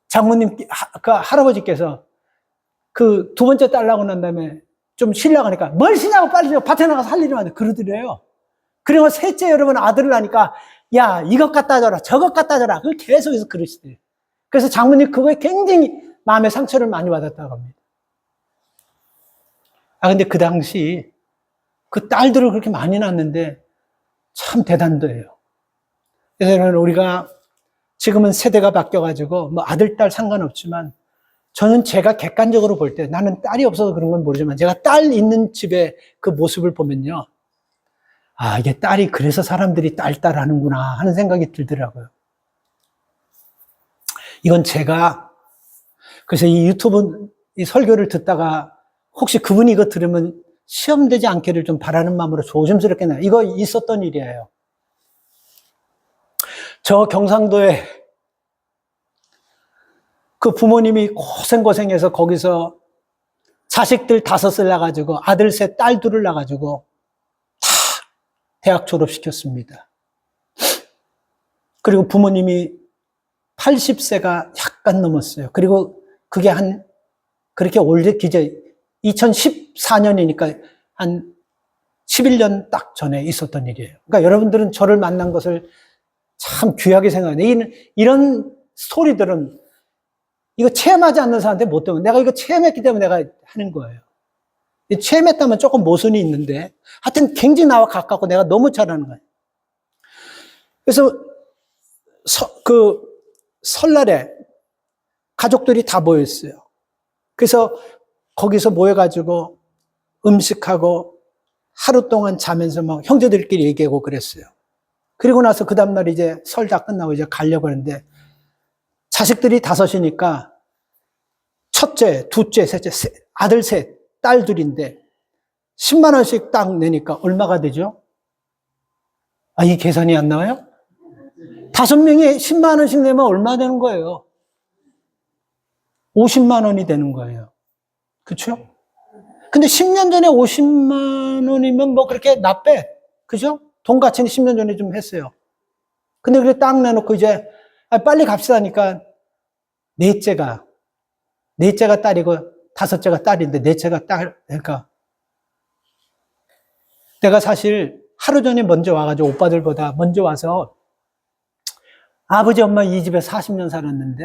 장모님, 그 할아버지께서 그 2번째 딸 낳고 난 다음에 좀 쉬려고 하니까 뭘 쉬냐고 빨리 밭에 나가서 할 일이 많아 그러더래요. 그리고 3째 여러분 아들을 낳으니까 야, 이것 갖다 줘라, 저것 갖다 줘라. 그걸 계속해서 그러시대요. 그래서 장모님 그거에 굉장히 마음의 상처를 많이 받았다고 합니다. 근데 그 당시 그 딸들을 그렇게 많이 낳았는데 참 대단도예요. 그래서 우리가 지금은 세대가 바뀌어가지고 뭐 아들, 딸 상관없지만 저는 제가 객관적으로 볼 때 나는 딸이 없어서 그런 건 모르지만 제가 딸 있는 집의 그 모습을 보면요. 이게 딸이 그래서 사람들이 딸 하는구나 하는 생각이 들더라고요. 이건 제가 그래서 이 유튜브 이 설교를 듣다가 혹시 그분이 이거 들으면 시험되지 않기를 좀 바라는 마음으로 조심스럽게 이거 있었던 일이에요. 저 경상도에 그 부모님이 고생해서 거기서 자식들 5을 낳아가지고 아들 3, 딸 2을 낳아가지고 다 대학 졸업시켰습니다. 그리고 부모님이 80세가 약간 넘었어요. 그리고 그게 그렇게 올해 기재 2014년이니까 한 11년 딱 전에 있었던 일이에요. 그러니까 여러분들은 저를 만난 것을 참 귀하게 생각해요. 이런 스토리들은 이거 체험하지 않는 사람한테 못 되면 내가 이거 체험했기 때문에 내가 하는 거예요. 체험했다면 조금 모순이 있는데 하여튼 굉장히 나와 가깝고 내가 너무 잘하는 거예요. 그래서 설날에 가족들이 다 모였어요. 그래서 거기서 모여가지고 음식하고 하루 동안 자면서 막 형제들끼리 얘기하고 그랬어요. 그리고 나서 그 다음날 이제 설 다 끝나고 이제 가려고 하는데 자식들이 5이니까 첫째, 둘째, 셋째, 아들 3, 딸 2인데 10만 원씩 딱 내니까 얼마가 되죠? 이 계산이 안 나와요? 5명이 10만 원씩 내면 얼마 되는 거예요? 50만 원이 되는 거예요. 그렇죠? 근데 10년 전에 50만 원이면 뭐 그렇게 나빼. 그죠? 돈 가치는 10년 전에 좀 했어요. 근데 그래 딱 내놓고 이제 빨리 갑시다 하니까 넷째가 딸이고 5째가 딸인데 넷째가 딸, 그러니까 내가 사실 하루 전에 먼저 와가지고 오빠들보다 먼저 와서 아버지 엄마 이 집에 40년 살았는데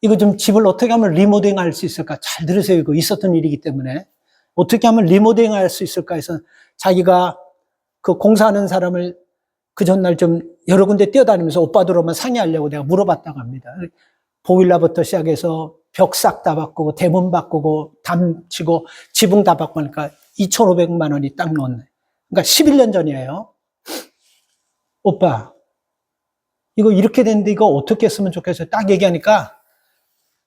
이거 좀 집을 어떻게 하면 리모델링 할 수 있을까? 잘 들으세요. 이거 있었던 일이기 때문에. 어떻게 하면 리모델링 할 수 있을까 해서 자기가 그 공사하는 사람을 그 전날 좀 여러 군데 뛰어다니면서 오빠들하고만 상의하려고 내가 물어봤다고 합니다. 보일러부터 시작해서 벽 싹 다 바꾸고 대문 바꾸고 담 치고 지붕 다 바꾸고 하니까 2,500만 원이 딱 넣었네. 그러니까 11년 전이에요. 오빠, 이거 이렇게 됐는데 이거 어떻게 했으면 좋겠어요? 딱 얘기하니까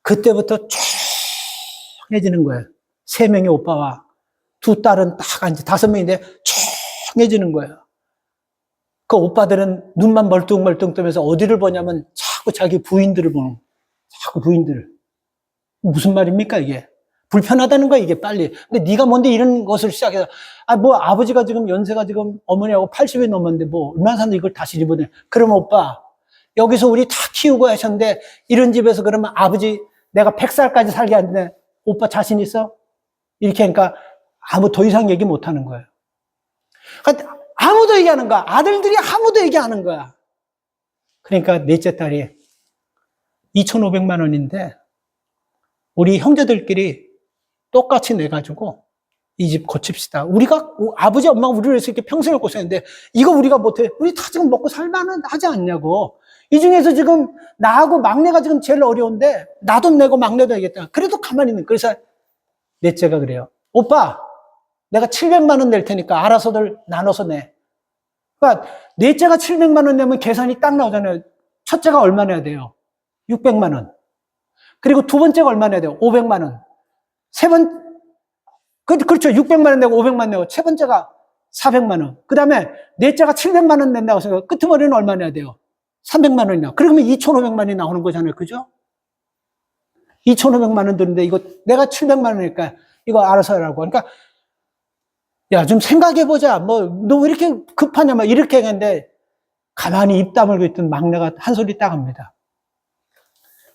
그때부터 조용해지는 거예요. 3명의 오빠와 2 딸은 딱 앉아 5명인데 조용해지는 거예요. 그 오빠들은 눈만 멀뚱멀뚱 뜨면서 어디를 보냐면 자꾸 자기 부인들을 보는 거예요. 자꾸 부인들을. 무슨 말입니까 이게? 불편하다는 거야, 이게 빨리. 근데 네가 뭔데 이런 것을 시작해서, 뭐 아버지가 지금 연세가 지금 어머니하고 80이 넘었는데 뭐 얼마나 사는데 이걸 다시 집어내. 그럼 오빠, 여기서 우리 다 키우고 하셨는데 이런 집에서 그러면 아버지 내가 100살까지 살게 하는데 오빠 자신 있어? 이렇게 하니까 더 이상 얘기 못 하는 거예요. 그러니까 아무도 얘기하는 거야. 아들들이 아무도 얘기하는 거야. 그러니까 넷째 딸이 2,500만 원인데 우리 형제들끼리 똑같이 내가지고 이 집 고칩시다. 우리가, 아버지, 엄마가 우리를 위해서 이렇게 평생을 고생했는데 이거 우리가 못해. 우리 다 지금 먹고 살만은 하지 않냐고. 이 중에서 지금 나하고 막내가 지금 제일 어려운데 나도 내고 막내도 해야겠다. 그래도 가만히 있는. 그래서 넷째가 그래요. 오빠, 내가 700만 원 낼 테니까 알아서들 나눠서 내. 그러니까 넷째가 700만 원 내면 계산이 딱 나오잖아요. 첫째가 얼마 내야 돼요? 600만 원. 그리고 두 번째가 얼마 내야 돼요? 500만 원. 그렇죠. 600만 원 내고 500만 원 내고 세 번째가 400만 원. 그 다음에 넷째가 700만 원 낸다고 생각해요. 끄트머리는 얼마 내야 돼요? 300만 원이나. 그러면 2,500만 원이 나오는 거잖아요. 그죠? 2,500만 원 드는데 이거 내가 700만 원이니까 이거 알아서 하라고. 그러니까 야, 좀 생각해보자. 너 왜 이렇게 급하냐, 막 이렇게 했는데 가만히 입 다물고 있던 막내가 한 소리 딱 합니다.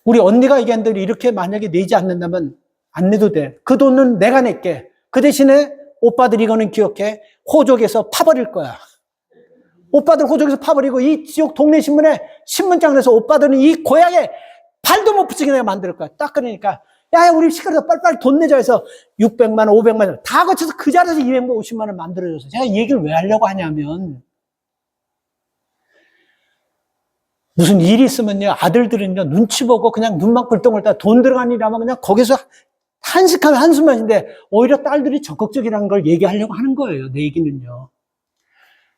우리 언니가 얘기한 대로 이렇게 만약에 내지 않는다면 안 내도 돼. 그 돈은 내가 낼게. 그 대신에 오빠들 이거는 기억해. 호적에서 파버릴 거야. 오빠들 호적에서 파버리고 이 지역 동네 신문에 신문장 내서 오빠들은 이 고향에 발도 못 붙이게 내가 만들 거야. 딱 그러니까 야, 우리 시끄러서 빨리빨리 돈 내자 해서 600만 원, 500만 원 다 거쳐서 그 자리에서 250만 원 만들어줘서 제가 이 얘기를 왜 하려고 하냐면 무슨 일이 있으면요, 아들들은요, 눈치 보고 그냥 눈만 굴덩을 따 돈 들어간 일이라면 그냥 거기서 한식하면 한숨만인데 오히려 딸들이 적극적이라는 걸 얘기하려고 하는 거예요, 내 얘기는요.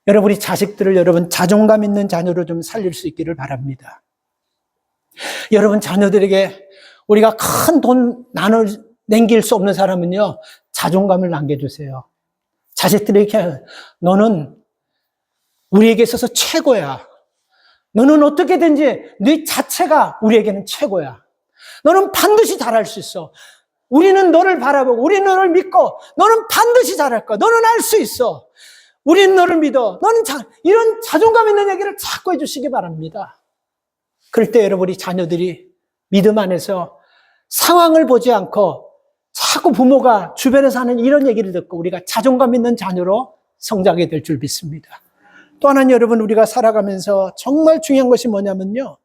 여러분, 우리 자식들을 여러분 자존감 있는 자녀로 좀 살릴 수 있기를 바랍니다. 여러분, 자녀들에게 우리가 큰 돈 남길 수 없는 사람은요, 자존감을 남겨주세요. 자식들에게 너는 우리에게 있어서 최고야. 너는 어떻게든지 네 자체가 우리에게는 최고야. 너는 반드시 잘할 수 있어. 우리는 너를 바라보고 우리는 너를 믿고 너는 반드시 잘할 거야. 너는 할 수 있어. 우리는 너를 믿어. 너는 이런 자존감 있는 얘기를 자꾸 해주시기 바랍니다. 그럴 때 여러분, 우리 자녀들이 믿음 안에서 상황을 보지 않고 자꾸 부모가 주변에서 하는 이런 얘기를 듣고 우리가 자존감 있는 자녀로 성장하게 될 줄 믿습니다. 또 하나는 여러분, 우리가 살아가면서 정말 중요한 것이 뭐냐면요,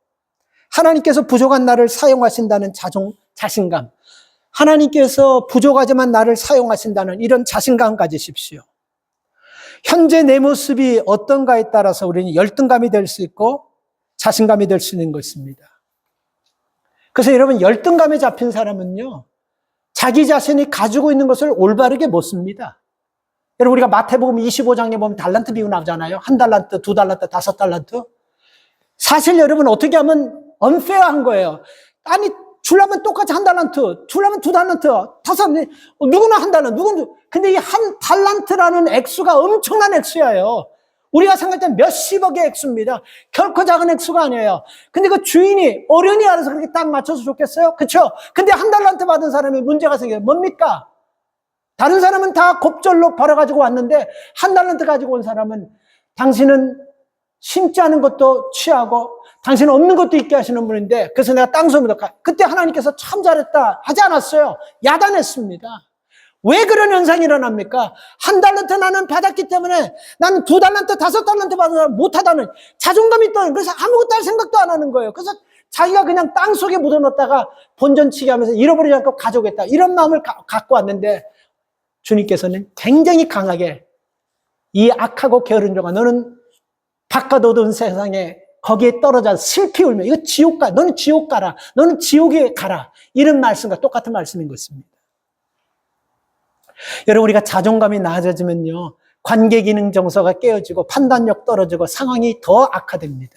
하나님께서 부족한 나를 사용하신다는 자신감, 하나님께서 부족하지만 나를 사용하신다는 이런 자신감 가지십시오. 현재 내 모습이 어떤가에 따라서 우리는 열등감이 될 수 있고 자신감이 될 수 있는 것입니다. 그래서 여러분, 열등감에 잡힌 사람은요, 자기 자신이 가지고 있는 것을 올바르게 못 씁니다. 여러분, 우리가 마태복음 25장에 보면 달란트 비유 나오잖아요. 1달란트, 2달란트, 5달란트. 사실 여러분, 어떻게 하면 unfair한 거예요. 아니, 주려면 똑같이 1달란트, 주려면 2달란트, 5, 누구나 1달란트, 누구는. 근데 이 1달란트라는 액수가 엄청난 액수예요. 우리가 생각할 때 몇십억의 액수입니다. 결코 작은 액수가 아니에요. 근데 그 주인이, 어른이 알아서 그렇게 딱 맞춰서 줬겠어요? 그쵸? 근데 1달란트 받은 사람이 문제가 생겨요. 뭡니까? 다른 사람은 다 곱절로 벌어가지고 왔는데 1달란트 가지고 온 사람은 당신은 심지 않은 것도 취하고 당신은 없는 것도 있게 하시는 분인데, 그래서 내가 땅소입니다. 그때 하나님께서 참 잘했다 하지 않았어요. 야단했습니다. 왜 그런 현상이 일어납니까? 1달란트 나는 받았기 때문에 나는 2달란트, 5달란트 받은 사람 못하다는 자존감이 있다는, 그래서 아무것도 할 생각도 안 하는 거예요. 그래서 자기가 그냥 땅 속에 묻어놓다가 본전치기 하면서 잃어버리지 않고 가져오겠다, 이런 마음을 갖고 왔는데 주님께서는 굉장히 강하게 이 악하고 게으른 자가 너는 바깥 어두운 세상에 거기에 떨어져 슬피 울며 이거 지옥 가, 너는 지옥 가라, 너는 지옥에 가라, 이런 말씀과 똑같은 말씀인 것입니다. 여러분, 우리가 자존감이 낮아지면요, 관계 기능 정서가 깨어지고 판단력 떨어지고 상황이 더 악화됩니다.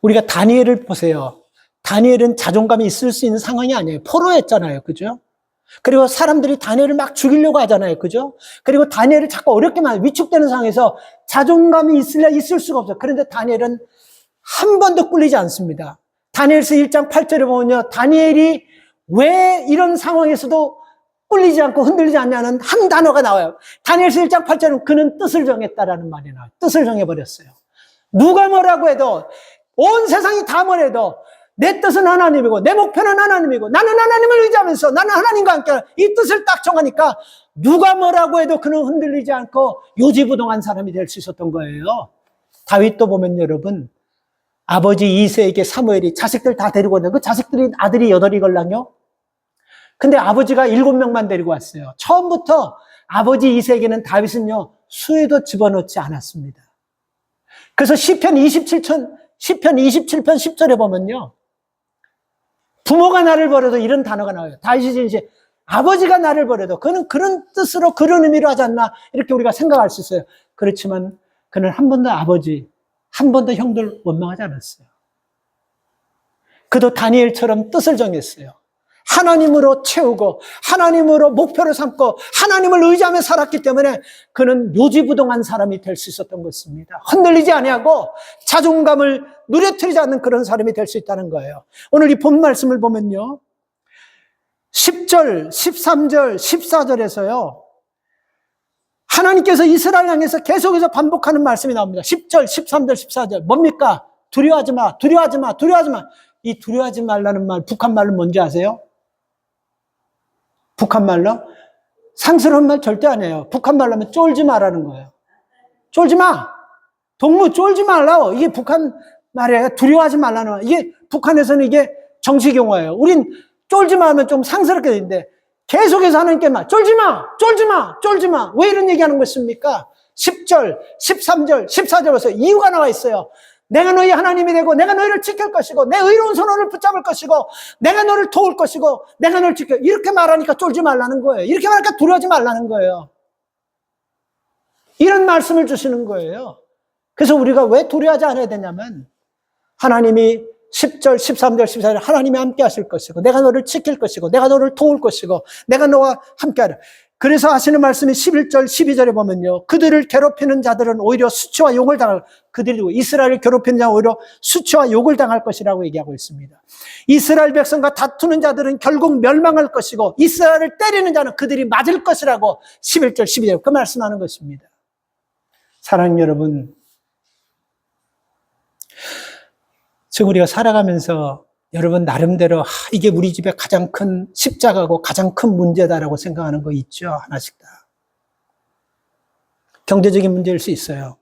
우리가 다니엘을 보세요. 다니엘은 자존감이 있을 수 있는 상황이 아니에요. 포로였잖아요. 그죠? 그리고 사람들이 다니엘을 막 죽이려고 하잖아요. 그죠? 그리고 다니엘을 자꾸 어렵게 위축되는 상황에서 자존감이 있을 수가 없어요. 그런데 다니엘은 한 번도 꿀리지 않습니다. 다니엘서 1장 8절에 보면요, 다니엘이 왜 이런 상황에서도 꿀리지 않고 흔들리지 않냐는 한 단어가 나와요. 다니엘서 1장 8절은 그는 뜻을 정했다라는 말이 나와요. 뜻을 정해버렸어요. 누가 뭐라고 해도, 온 세상이 다 뭐래도 내 뜻은 하나님이고 내 목표는 하나님이고 나는 하나님을 의지하면서 나는 하나님과 함께 이 뜻을 딱 정하니까 누가 뭐라고 해도 그는 흔들리지 않고 요지부동한 사람이 될 수 있었던 거예요. 다윗도 보면 여러분, 아버지 이새에게 사무엘이 자식들 다 데리고 왔는데 그 자식들이 아들이 8이걸랑요. 근데 아버지가 7명만 데리고 왔어요. 처음부터 아버지 이새에게는 다윗은요, 수에도 집어넣지 않았습니다. 그래서 시편 27편 10절에 보면요, 부모가 나를 버려도 이런 단어가 나와요. 다윗이 이제 아버지가 나를 버려도 그는 그런 뜻으로 그런 의미로 하지 않나 이렇게 우리가 생각할 수 있어요. 그렇지만 그는 한 번도 아버지, 한 번도 형들 원망하지 않았어요. 그도 다니엘처럼 뜻을 정했어요. 하나님으로 채우고 하나님으로 목표를 삼고 하나님을 의지하며 살았기 때문에 그는 요지부동한 사람이 될 수 있었던 것입니다. 흔들리지 아니하고 자존감을 누려뜨리지 않는 그런 사람이 될 수 있다는 거예요. 오늘 이 본 말씀을 보면요, 10절, 13절, 14절에서요 하나님께서 이스라엘 향해서 계속해서 반복하는 말씀이 나옵니다. 10절, 13절, 14절 뭡니까? 두려워하지 마, 두려워하지 마, 두려워하지 마. 이 두려워하지 말라는 말, 북한 말로 뭔지 아세요? 북한 말로? 상스러운 말 절대 아니에요. 북한 말로 하면 쫄지 마라는 거예요. 쫄지 마! 동무 쫄지 말라고. 이게 북한 말이에요. 두려워하지 말라는 말. 이게 북한에서는 이게 정식 용어예요. 우린 쫄지 마 하면 좀 상스럽게 되는데 계속해서 하나님께 말, 쫄지 마! 쫄지 마! 쫄지 마! 왜 이런 얘기하는 것입니까? 10절, 13절, 14절에서 이유가 나와 있어요. 내가 너희 하나님이 되고 내가 너희를 지킬 것이고 내 의로운 손을 붙잡을 것이고 내가 너를 도울 것이고 내가 너를 지켜. 이렇게 말하니까 쫄지 말라는 거예요. 이렇게 말하니까 두려워하지 말라는 거예요. 이런 말씀을 주시는 거예요. 그래서 우리가 왜 두려워하지 않아야 되냐면 하나님이 10절, 13절, 14절 하나님이 함께 하실 것이고 내가 너를 지킬 것이고 내가 너를 도울 것이고 내가 너와 함께 하라. 그래서 하시는 말씀이 11절, 12절에 보면요, 그들을 괴롭히는 자들은 오히려 수치와 욕을 당할, 그들이 이스라엘을 괴롭히는 자는 오히려 수치와 욕을 당할 것이라고 얘기하고 있습니다. 이스라엘 백성과 다투는 자들은 결국 멸망할 것이고 이스라엘을 때리는 자는 그들이 맞을 것이라고 11절, 12절 그 말씀하는 것입니다. 사랑하는 여러분, 지금 우리가 살아가면서 여러분 나름대로 이게 우리 집에 가장 큰 십자가고 가장 큰 문제다라고 생각하는 거 있죠? 하나씩 다. 경제적인 문제일 수 있어요.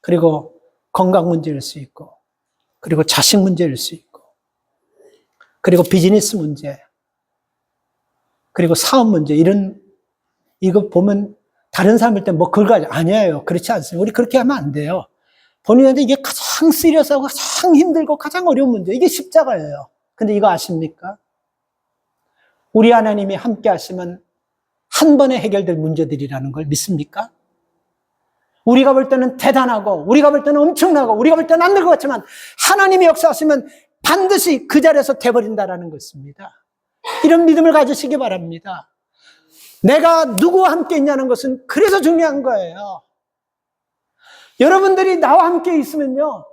그리고 건강 문제일 수 있고, 그리고 자식 문제일 수 있고, 그리고 비즈니스 문제, 그리고 사업 문제, 이거 보면 다른 사람일 때 뭐 그걸 아니에요. 그렇지 않습니다. 우리 그렇게 하면 안 돼요. 본인한테 이게 가장 시리어스하고 가장 힘들고 가장 어려운 문제, 이게 십자가예요. 근데 이거 아십니까? 우리 하나님이 함께 하시면 한 번에 해결될 문제들이라는 걸 믿습니까? 우리가 볼 때는 대단하고 우리가 볼 때는 엄청나고 우리가 볼 때는 안 될 것 같지만 하나님이 역사하시면 반드시 그 자리에서 돼버린다라는 것입니다. 이런 믿음을 가지시기 바랍니다. 내가 누구와 함께 있냐는 것은 그래서 중요한 거예요. 여러분들이 나와 함께 있으면요,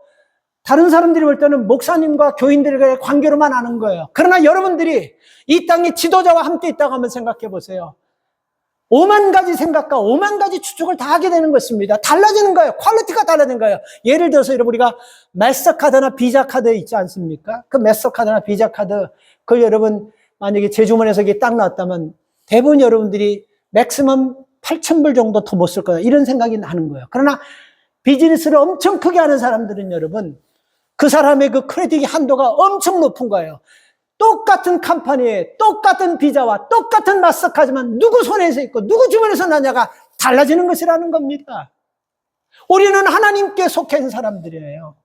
다른 사람들이 볼 때는 목사님과 교인들과의 관계로만 아는 거예요. 그러나 여러분들이 이 땅의 지도자와 함께 있다고 한번 생각해 보세요. 5만 가지 생각과 5만 가지 추측을 다 하게 되는 것입니다. 달라지는 거예요. 퀄리티가 달라지는 거예요. 예를 들어서 여러분, 우리가 마스터카드나 비자카드 있지 않습니까? 그 마스터카드나 비자카드, 그걸 여러분 만약에 제 주머니에서 이게 딱 나왔다면 대부분 여러분들이 맥시멈 8,000불 정도 더 못 쓸 거예요. 이런 생각이 나는 거예요. 그러나 비즈니스를 엄청 크게 하는 사람들은 여러분, 그 사람의 그 크레딧 한도가 엄청 높은 거예요. 똑같은 컴퍼니에 똑같은 비자와 똑같은 마스터카드지만 누구 손에서 있고 누구 주머니에서 나냐가 달라지는 것이라는 겁니다. 우리는 하나님께 속해 있는 사람들이에요.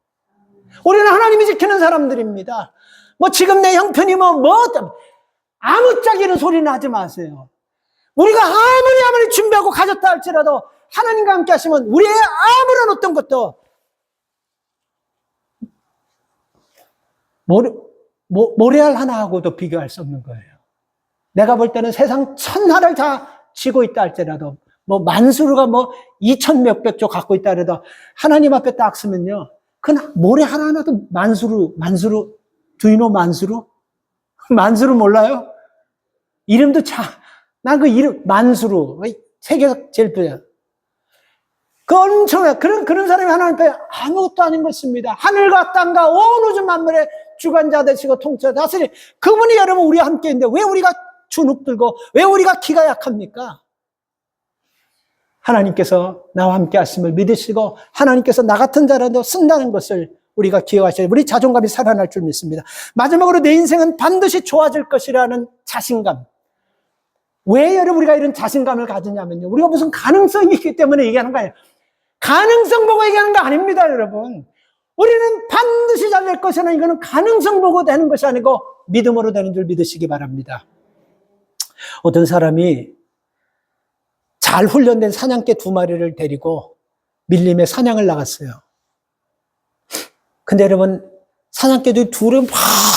우리는 하나님이 지키는 사람들입니다. 뭐 지금 내 형편이 뭐 아무짝에는 소리는 하지 마세요. 우리가 아무리 준비하고 가졌다 할지라도 하나님과 함께 하시면 우리의 아무런 어떤 것도 모래알 하나하고도 비교할 수 없는 거예요. 내가 볼 때는 세상 천하를 다 쥐고 있다 할지라도 뭐 만수르가 뭐 2천 몇백 조 갖고 있다 해도 하나님 앞에 딱 쓰면요, 그 모래 하나하나도 만수르, do you know 만수르? 만수르 몰라요? 이름도 난 그 이름, 만수르. 세계에서 제일 부자. 그 엄청난, 그런 사람이 하나님 앞에 아무것도 아닌 것입니다. 하늘과 땅과 온 우주 만물의 주관자 되시고 통치자 다스리 그분이 여러분 우리와 함께 있는데 왜 우리가 주눅 들고 왜 우리가 기가 약합니까? 하나님께서 나와 함께 하심을 믿으시고 하나님께서 나 같은 자라도 쓴다는 것을 우리가 기억하셔야 우리 자존감이 살아날 줄 믿습니다. 마지막으로 내 인생은 반드시 좋아질 것이라는 자신감. 왜 여러분 우리가 이런 자신감을 가지냐면요. 우리가 무슨 가능성이 있기 때문에 얘기하는 거 아니에요. 가능성 보고 얘기하는 거 아닙니다, 여러분. 우리는 반드시 잘 될 것이나 이거는 가능성 보고 되는 것이 아니고 믿음으로 되는 줄 믿으시기 바랍니다. 어떤 사람이 잘 훈련된 사냥개 2마리를 데리고 밀림에 사냥을 나갔어요. 근데 여러분 사냥개들이 둘을 막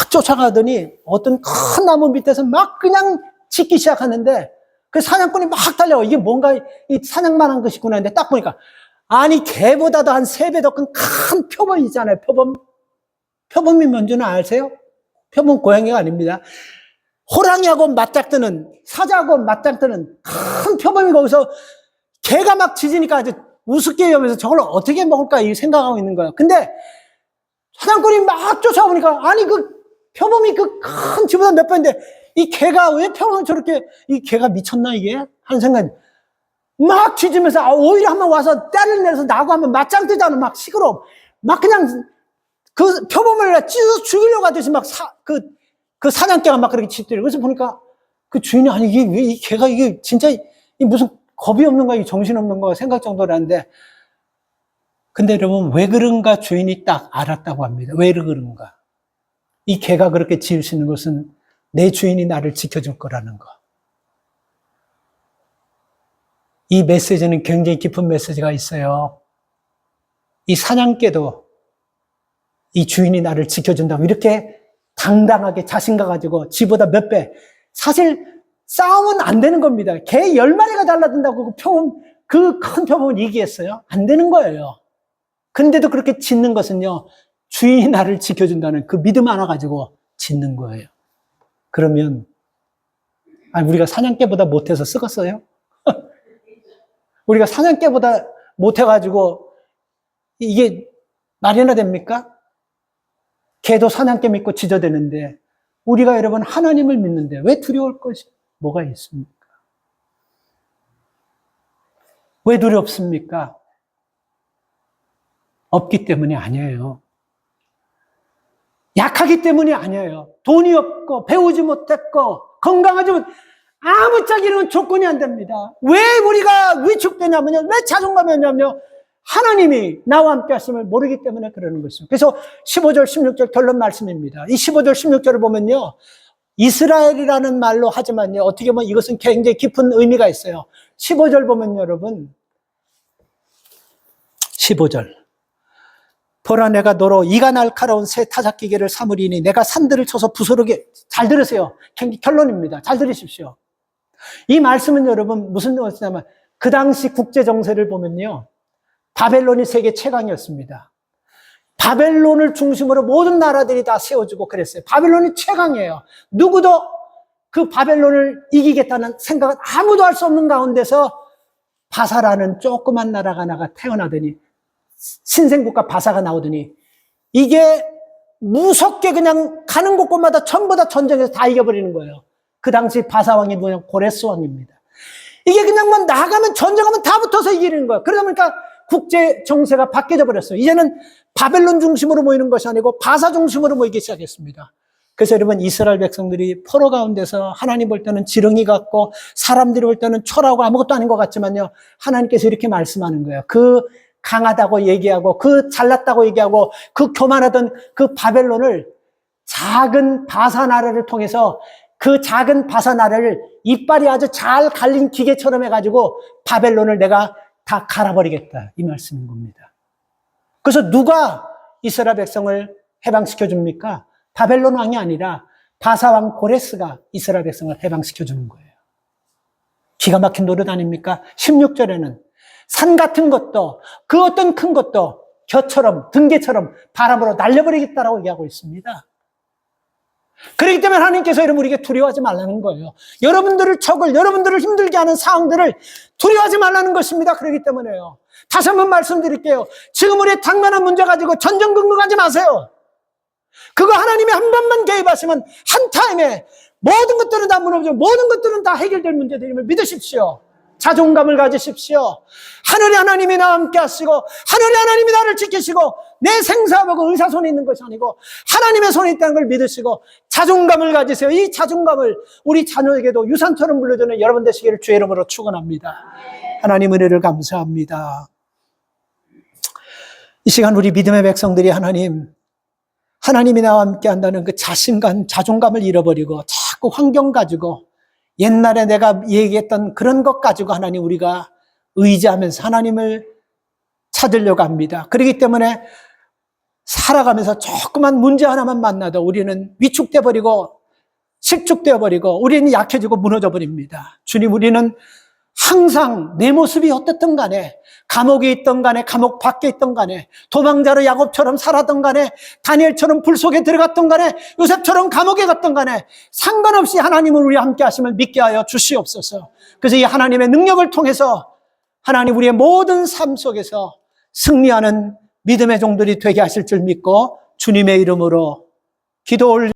쫓아가더니 어떤 큰 나무 밑에서 막 그냥 짖기 시작하는데 그 사냥꾼이 막 달려와. 이게 뭔가 이 사냥만한 것이구나 했는데 딱 보니까 아니 개보다도 한 3배 더 큰 표범이 있잖아요. 표범이 뭔지는 아세요? 표범 고양이가 아닙니다. 호랑이하고 맞닥뜨는 사자하고 맞닥뜨는 큰 표범이 거기서 개가 막 짖으니까 아주 우습게 여기면서 저걸 어떻게 먹을까 이 생각하고 있는 거예요. 근데 사냥꾼이 막 쫓아오니까 아니 그 표범이 그 큰 집보다 몇 배인데 이 개가 왜 표범을 저렇게 이 개가 미쳤나 이게 하는 생각이 막 짖으면서 오히려 한번 와서 떼를 내려서 나하고 한번 맞짱 뜨자는 막 시끄러워 막 그냥 그 표범을 찢어서 죽이려고 하듯이 막 그 사냥개가 막 그렇게 짖더래요. 그래서 보니까 그 주인이 아니 이게 왜 이 개가 이게 진짜 이 무슨 겁이 없는 거야, 정신 없는 거야 생각 정도라는데 근데 여러분 왜 그런가 주인이 딱 알았다고 합니다. 왜 그런가? 이 개가 그렇게 짖을 수 있는 것은 내 주인이 나를 지켜줄 거라는 거. 이 메시지는 굉장히 깊은 메시지가 있어요. 이 사냥개도 이 주인이 나를 지켜준다고 이렇게 당당하게 자신감 가지고 지보다 몇 배. 사실 싸움은 안 되는 겁니다. 개 10마리가 달라든다고 그 큰 표범을 이기겠어요? 안 되는 거예요. 근데도 그렇게 짖는 것은요. 주인이 나를 지켜준다는 그 믿음 하나 가지고 짖는 거예요. 그러면 우리가 사냥개보다 못해서 썩었어요? 우리가 사냥개보다 못해가지고 이게 말이나 됩니까? 개도 사냥개 믿고 짖어대는데 우리가 여러분 하나님을 믿는데 왜 두려울 것이 뭐가 있습니까? 왜 두렵습니까? 없기 때문이 아니에요. 약하기 때문이 아니에요. 돈이 없고 배우지 못했고 건강하지 못 아무짝에는 조건이 안 됩니다. 왜 우리가 위축되냐면요. 왜 자존감이 없냐면요. 하나님이 나와 함께 하심을 모르기 때문에 그러는 것이죠. 그래서 15절, 16절 결론 말씀입니다. 이 15절, 16절을 보면요. 이스라엘이라는 말로 하지만요. 어떻게 보면 이것은 굉장히 깊은 의미가 있어요. 15절 보면 여러분 15절 보라 내가 너로 이가 날카로운 새 타작기계를 삼으리니 내가 산들을 쳐서 부스러게 잘 들으세요. 결론입니다. 잘 들으십시오. 이 말씀은 여러분 무슨 뜻이냐면 그 당시 국제 정세를 보면요. 바벨론이 세계 최강이었습니다. 바벨론을 중심으로 모든 나라들이 다 세워지고 그랬어요. 바벨론이 최강이에요. 누구도 그 바벨론을 이기겠다는 생각은 아무도 할 수 없는 가운데서 바사라는 조그만 나라가 태어나더니 신생국가 바사가 나오더니 이게 무섭게 그냥 가는 곳곳마다 전부 다 전쟁에서 다 이겨버리는 거예요. 그 당시 바사 왕이 뭐냐 고레스 왕입니다. 이게 그냥 뭐 나가면 전쟁하면 다 붙어서 이기는 거예요. 그러다 보니까 국제 정세가 바뀌어 버렸어요. 이제는 바벨론 중심으로 모이는 것이 아니고 바사 중심으로 모이기 시작했습니다. 그래서 여러분 이스라엘 백성들이 포로 가운데서 하나님 볼 때는 지렁이 같고 사람들이 볼 때는 초라하고 아무것도 아닌 것 같지만요. 하나님께서 이렇게 말씀하는 거예요. 그 강하다고 얘기하고 그 잘났다고 얘기하고 그 교만하던 그 바벨론을 작은 바사 나라를 통해서 그 작은 바사 나라를 이빨이 아주 잘 갈린 기계처럼 해가지고 바벨론을 내가 다 갈아버리겠다 이 말씀인 겁니다. 그래서 누가 이스라엘 백성을 해방시켜 줍니까? 바벨론 왕이 아니라 바사 왕 고레스가 이스라엘 백성을 해방시켜 주는 거예요. 기가 막힌 노릇 아닙니까? 16절에는 산 같은 것도 그 어떤 큰 것도 겨처럼 등개처럼 바람으로 날려버리겠다라고 얘기하고 있습니다. 그렇기 때문에 하나님께서 여러분 우리에게 두려워하지 말라는 거예요. 여러분들을 적을, 여러분들을 힘들게 하는 상황들을 두려워하지 말라는 것입니다. 그렇기 때문에요. 다시 한번 말씀드릴게요. 지금 우리의 당면한 문제 가지고 전전긍긍하지 마세요. 그거 하나님이 한 번만 개입하시면 한 타임에 모든 것들은 다 무너지고 모든 것들은 다 해결될 문제들임을 믿으십시오. 자존감을 가지십시오. 하늘의 하나님이 나와 함께 하시고 하늘의 하나님이 나를 지키시고 내 생사하고 의사 손에 있는 것이 아니고 하나님의 손에 있다는 걸 믿으시고 자존감을 가지세요. 이 자존감을 우리 자녀에게도 유산처럼 물려주는 여러분 되시기를 주의 이름으로 축원합니다. 하나님 은혜를 감사합니다. 이 시간 우리 믿음의 백성들이 하나님이 나와 함께 한다는 그 자신감, 자존감을 잃어버리고 자꾸 환경 가지고 옛날에 내가 얘기했던 그런 것 가지고 하나님 우리가 의지하면서 하나님을 찾으려고 합니다. 그렇기 때문에 살아가면서 조그만 문제 하나만 만나도 우리는 위축돼 버리고 실축되어 버리고 우리는 약해지고 무너져 버립니다. 주님, 우리는 항상 내 모습이 어떻든 간에 감옥에 있던 간에 감옥 밖에 있던 간에 도망자로 야곱처럼 살았던 간에 다니엘처럼 불 속에 들어갔던 간에 요셉처럼 감옥에 갔던 간에 상관없이 하나님은 우리와 함께 하심을 믿게 하여 주시옵소서. 그래서 이 하나님의 능력을 통해서 하나님 우리의 모든 삶 속에서 승리하는 믿음의 종들이 되게 하실 줄 믿고 주님의 이름으로 기도 올려